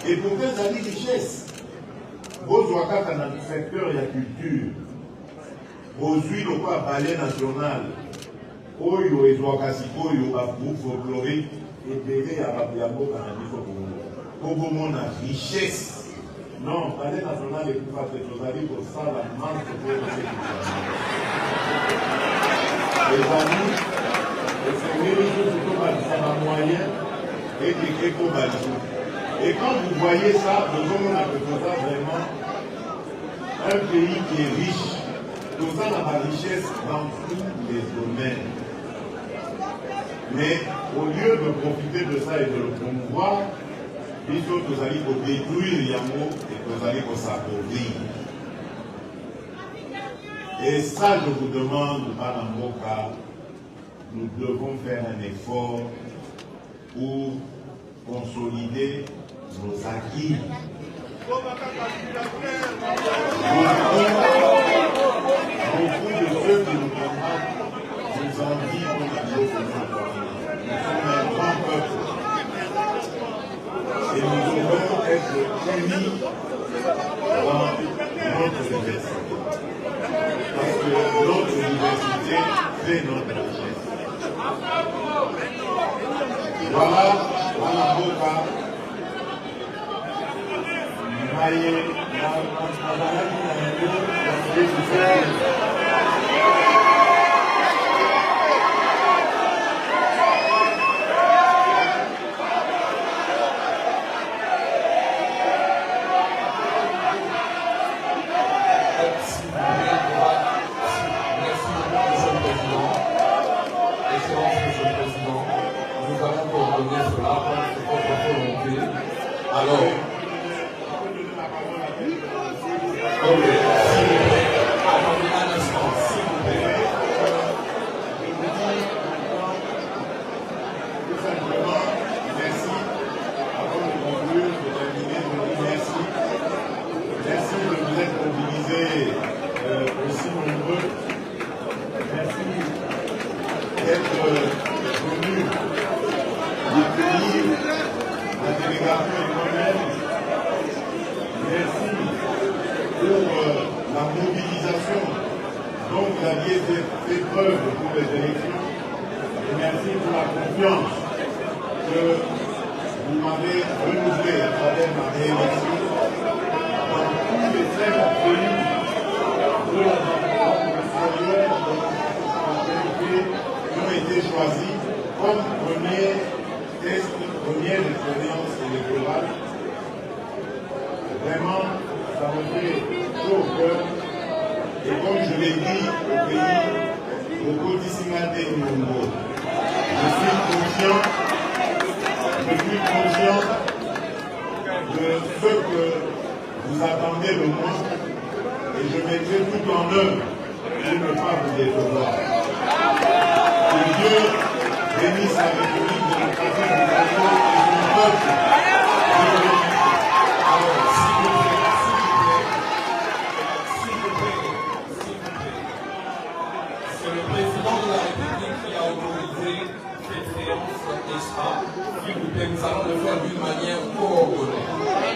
Et pour que ça dit richesse, vos ouakata dans le secteur de la culture, vos huiles au palais national, Oyo et Ouakasi, Oyo, Babou, folklorique, et Bélé à Babiabo, Canadiso, Kobo, mon richesse. Non, le palais national est plus fort que les pour ça, la manque de les amis, c'est une chose ça va moyen et qui est combattu. Et quand vous voyez ça, nous avons vraiment un pays qui est riche, nous avons la richesse dans tous les domaines. Mais au lieu de profiter de ça et de le promouvoir, il faut que vous allez détruire Yango et que vous allez s'appauvrir. Et ça, je vous demande, Madame Moka, nous devons faire un effort pour consolider nos acquis. Beaucoup de ceux qui nous combattent nous envient pour la chose. Nous sommes un grand peuple. Et nous devons être unis dans notre diversité. Parce que notre diversité fait notre richesse. Voilà, voilà Boka. donner cela, c'est votre volonté. Alors, ok, s'il vous plaît, attendez un instant, s'il vous plaît. Tout simplement, merci. Avant de conclure, de terminer, je vous dis merci. Merci de vous être mobilisés aussi nombreux. Merci d'être venus accueillir la délégation et moi-même. Merci pour la mobilisation dont vous aviez fait preuve pour les élections. Et merci pour la confiance que vous m'avez renouvelée à travers ma réélection dans tous les 5 pays de la qui ont été choisis comme premier test, première expérience électorale. Vraiment, ça me fait chaud au cœur. Et comme je l'ai dit au pays, au quotidien des nouveaux, je suis conscient de ce que vous attendez de moi et je mettrai tout en œuvre pour ne pas vous décevoir. Que Dieu bénisse la République démocratique du Congo et son peuple. Alors, s'il vous plaît. C'est le président de la République qui a autorisé cette séance, n'est-ce pas? S'il vous plaît, nous allons le faire d'une manière coordonnée.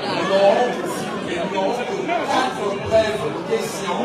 Nous aurons, s'il vous plaît, nous aurons 4 brèves questions.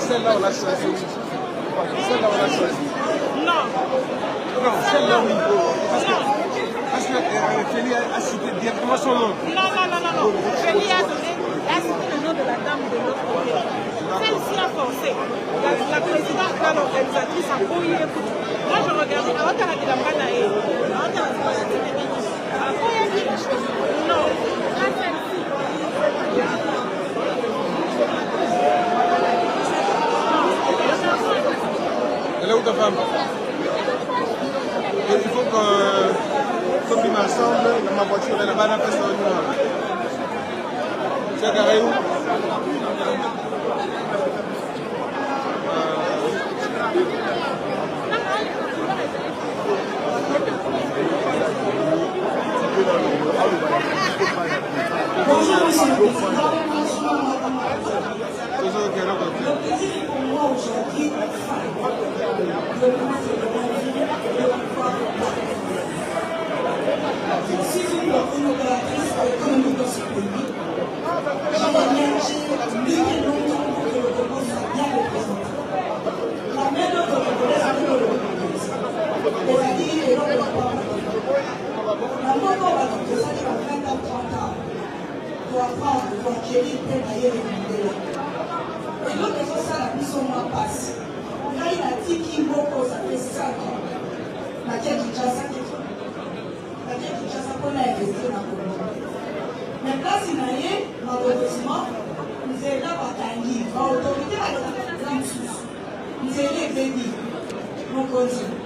Celle-là, on l'a choisi. Celle-là, on l'a choisi. Non. Non, celle-là, oui. Parce que Félix a cité directement son nom. Non. Félix a cité le nom de la dame de l'autre côté. Celle-ci a forcé. La présidente, l'organisatrice a brouillé. Moi, je regardais. Non. Elle est où ta femme? Et il faut qu'on vive ensemble dans ma voiture, elle est là-bas dans la personne. C'est carré où? Bonjour, monsieur le président. Aujourd'hui, je suis une opératrice économique dans ce pays. J'ai lutté longtemps pour que le Congo soit bien représenté. La main d'œuvre congolaise a fait le Congo. C'est-à-dire, et non, la main d'œuvre de ça, il va 20 ans, 30 ans pour apprendre, pour acquérir, pour payer les mondiaux. Et l'autre chose, ça, la mise au moins passe. Là, il a dit qu'il ça fait 5 ans. La tête du Tchassa, la tête du Tchassa, qu'on a investi dans le Congo. Mais là, si vous voyez, malheureusement, nous sommes là à Tanguy. L'autorité va être là dessus. Nous sommes là, bénis. Nous continuons.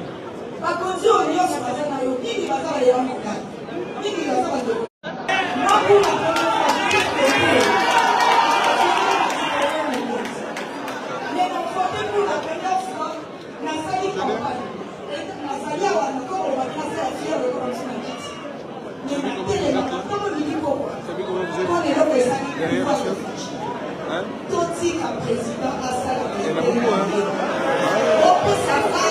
Par contre, on y a ce matin, il va y avoir un cas. Il va y avoir un cas. Non, pour la première fois, je vais mais on votait pour la première fois, Nassali campagne. Nassali a encore le vacances à faire le commission de justice. Mais maintenant, les vacances, comme on dit pourquoi? On est là pour ça, il faut le faire. Toti comme président à ça, on peut savoir.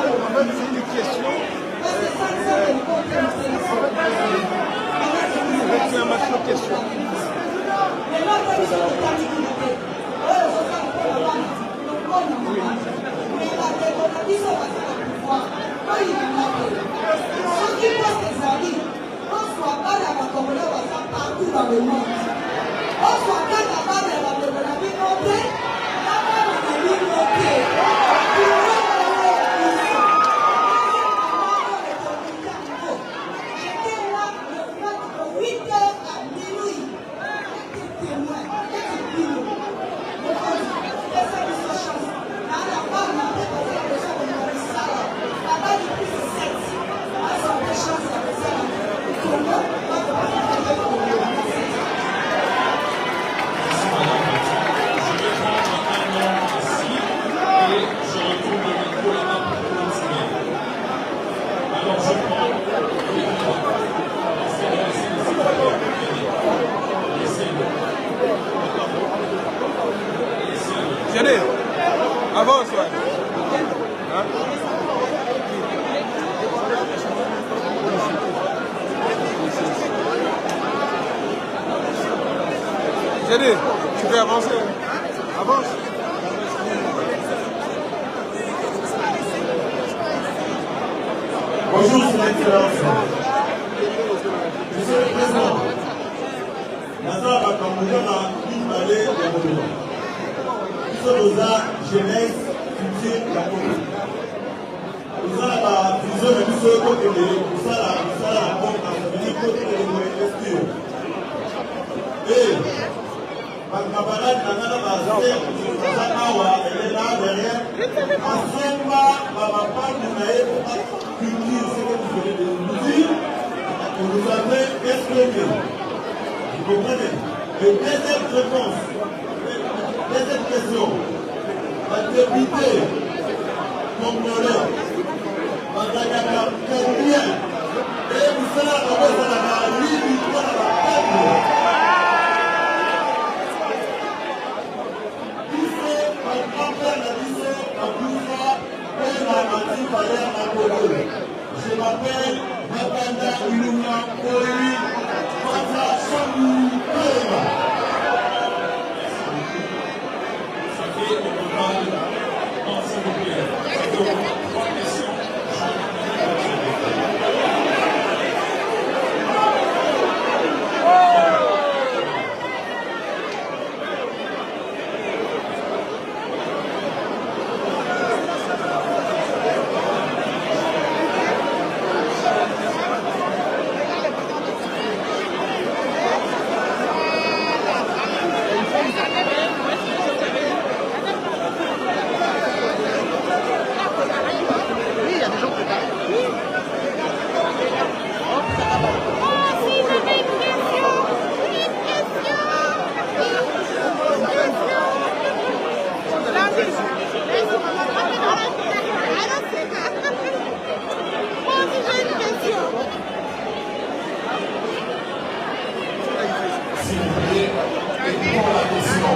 En fait, c'est une question. C'est un match de questions. Tenez, tu peux avancer. Avance. Bonjour, Son Excellence. Monsieur le Président, Nazar Bakamouya a parlé de Mono. Nous sommes la jeunesse, culture, la Mono. Nous avons la vision de tout ce côté de nous avons la porte à venir côté de l'Investir. Et ma camarade Nana Bazar, elle est là derrière. Ensemble, ma papa nous a culture, ce que vous venez de nous dire, vous nous avez expliqué. Vous comprenez? Et deuxième réponse, deuxième question, la députée congolais, Madagaka, combien? Et vous savez, la ligne du droit à la peuple. Je m'appelle Makanda Ilunga Kori Fata Samu Kema. Ça fait au total, s'il vous plaît, 3 questions. S'il vous plaît, écoutons la question.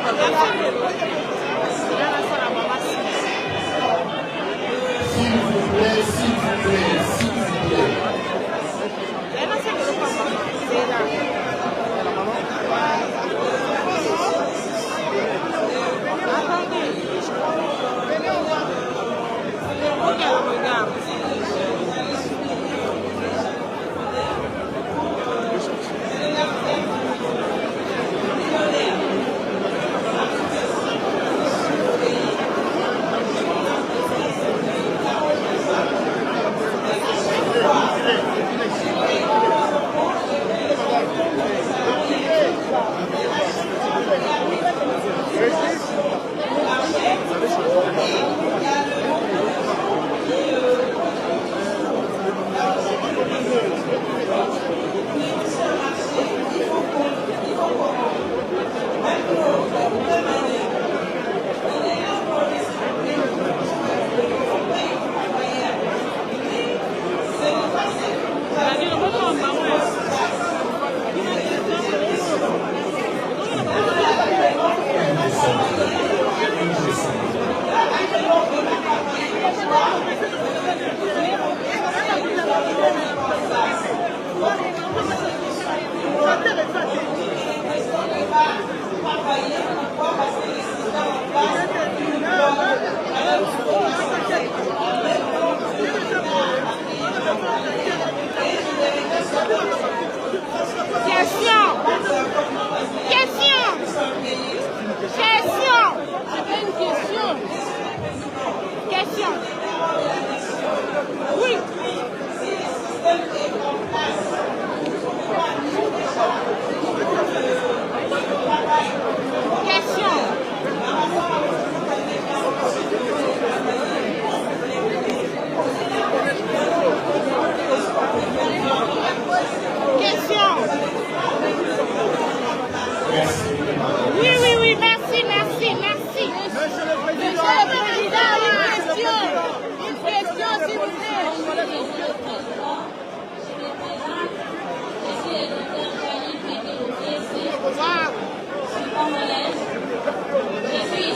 Madame Alice, posez votre question. S'il vous plaît, s'il vous plaît, s'il vous plaît. Je suis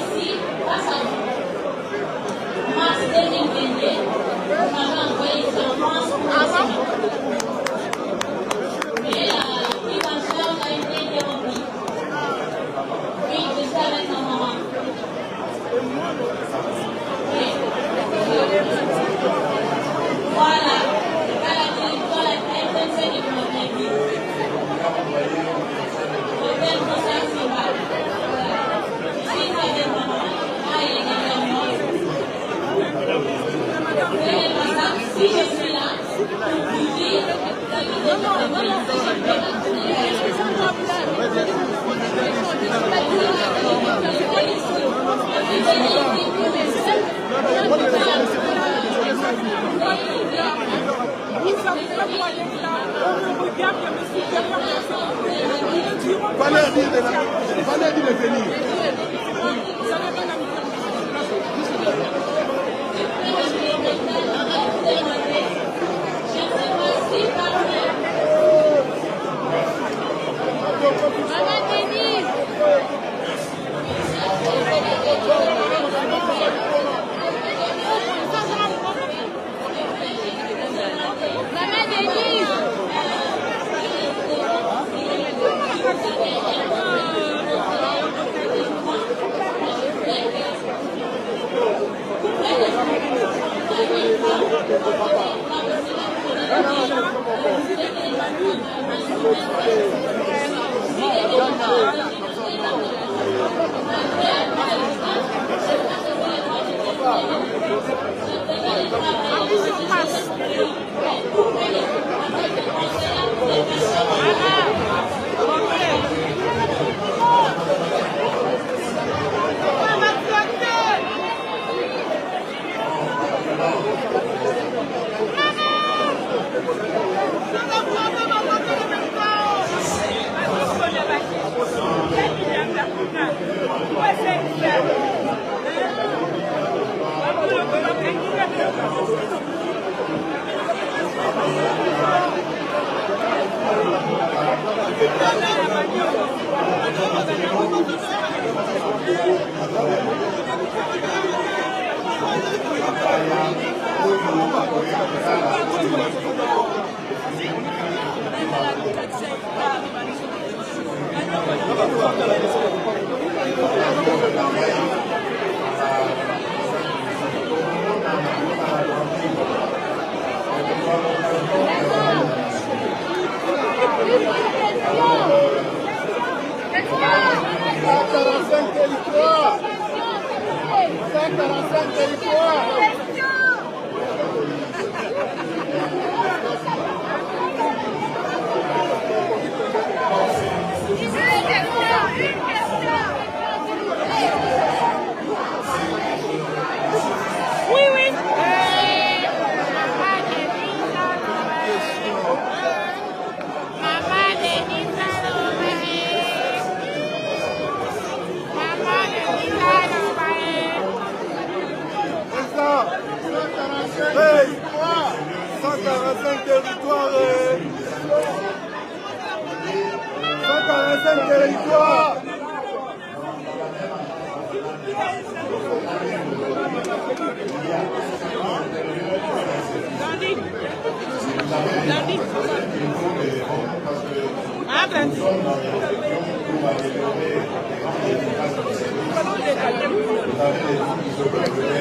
Va leur dire de venir.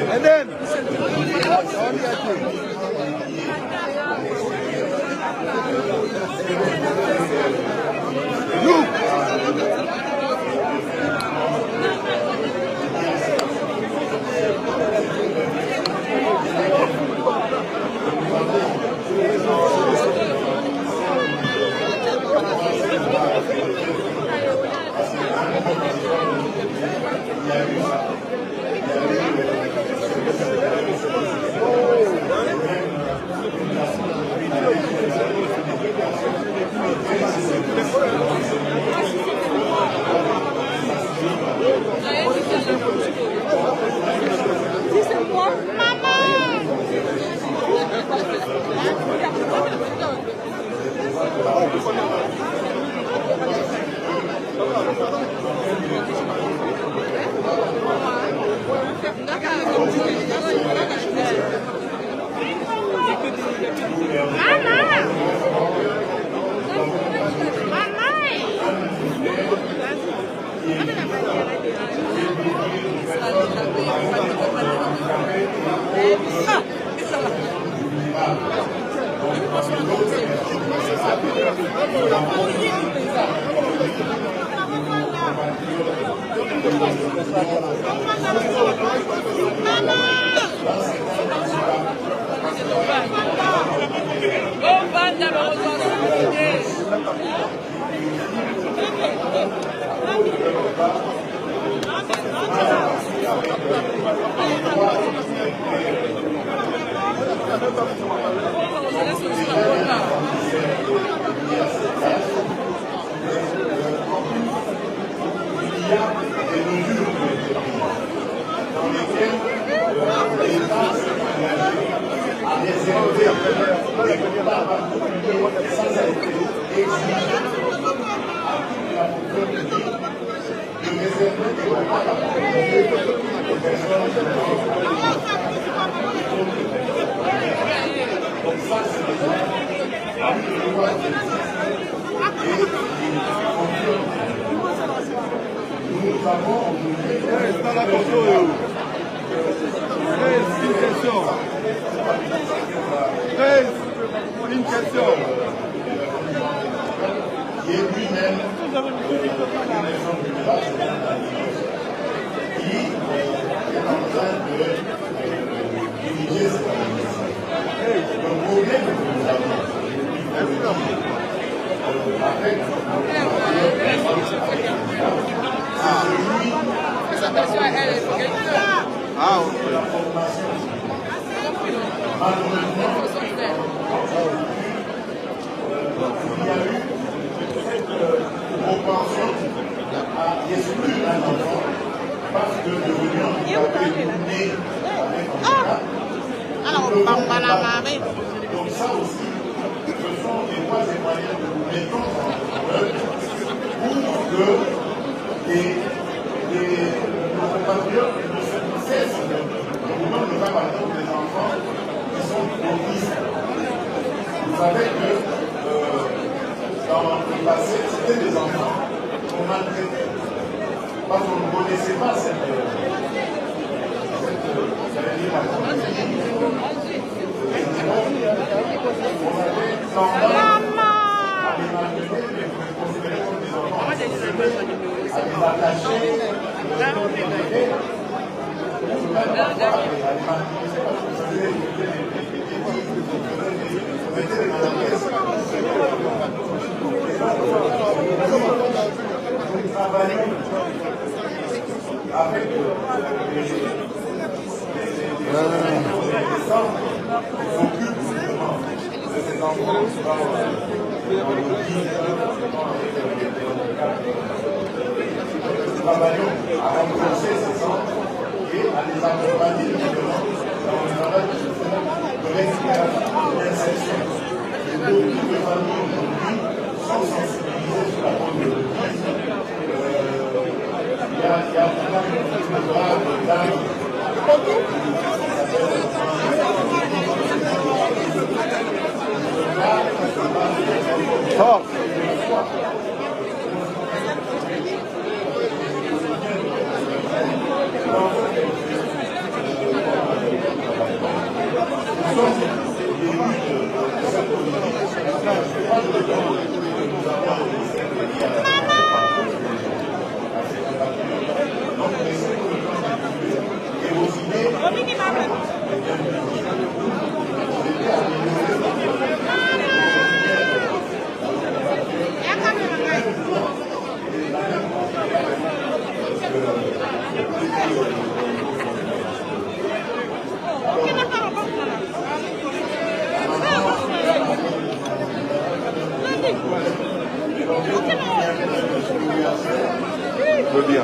And then, y a des mesures qui ont été prises dans lesquelles l'État s'est engagé à réserver des quotas particuliers sans être exigé à toute la fonction publique de réserver des quotas particuliers aux personnes qui donc ça, c'est déjà une loi qui existe et qui fonctionne. Nous avons une question. Qui est lui-même qui est en train de diriger cette organisation. Le problème que nous avons avec c'est la formation. Malheureusement, il y a eu cette propension à exclure un enfant parce que devenu handicapé né avec handicap. Donc ça aussi, ce sont des voies et moyens que nous mettons en œuvre pour que nos compatriotes ne cessent de nous donner le cas par exemple des enfants qui sont autistes. Vous savez que dans le passé, c'était des enfants qu'on maltraitait parce qu'on ne connaissait pas cette on avait tendance à les malmener, mais vous les considérez comme des enfants, à les attacher, à les aider, ou même parfois à les manipuler, parce que vous faisiez des bêtises, vous mettez les mains dans la pièce. Nous travaillons avec les centres qui s'occupent justement de ces enfants qui sont dans l'autisme, nous travaillons à renforcer ces centres et à les accompagner justement dans le travail de récupération et d'insertion. Et beaucoup de familles aujourd'hui sont sensibilisées sur la cause de l'autisme. Il y a vraiment une grave dame. Bien.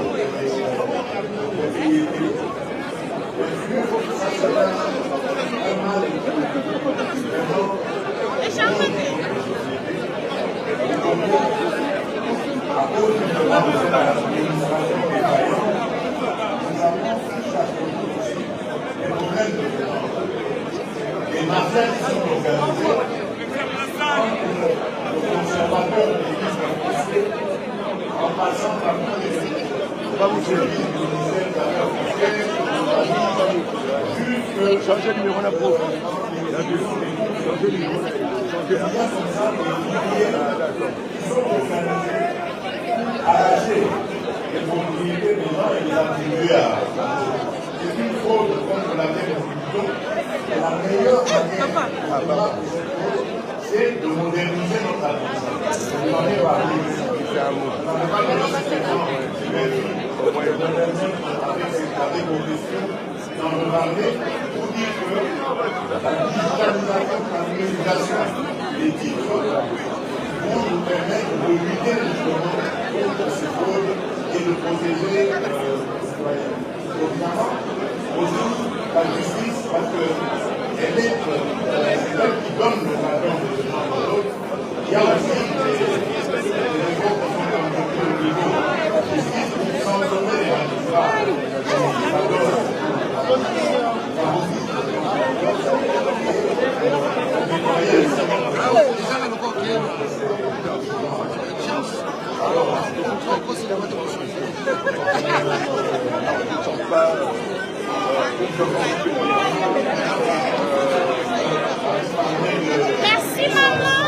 Les mafias qui sont organisées entre le conservateur de l'Église française en passant par tous les services du ministère des Affaires françaises, changez le numéro d'impôt. Il y a comme ça des milliers qui sont organisés pour arracher les propriétés des gens et les attribuer à. C'est une fraude contre la Constitution. La meilleure manière c'est de moderniser notre administration. Vous en avez parlé ici. Vous n'avez pas de l'expérience avec vos questions. J'en veux parler pour dire que la digitalisation, la numérisation des titres vont nous permettre de lutter justement contre ces fraudes et de protéger les citoyens. Aussi, la justice, parce qu'elle est celle qui donne le bâton de ce genre de l'autre. Il y a aussi des niveaux qui sont un peu plus au niveau. La justice pour sanctionner les magistrats. Merci maman.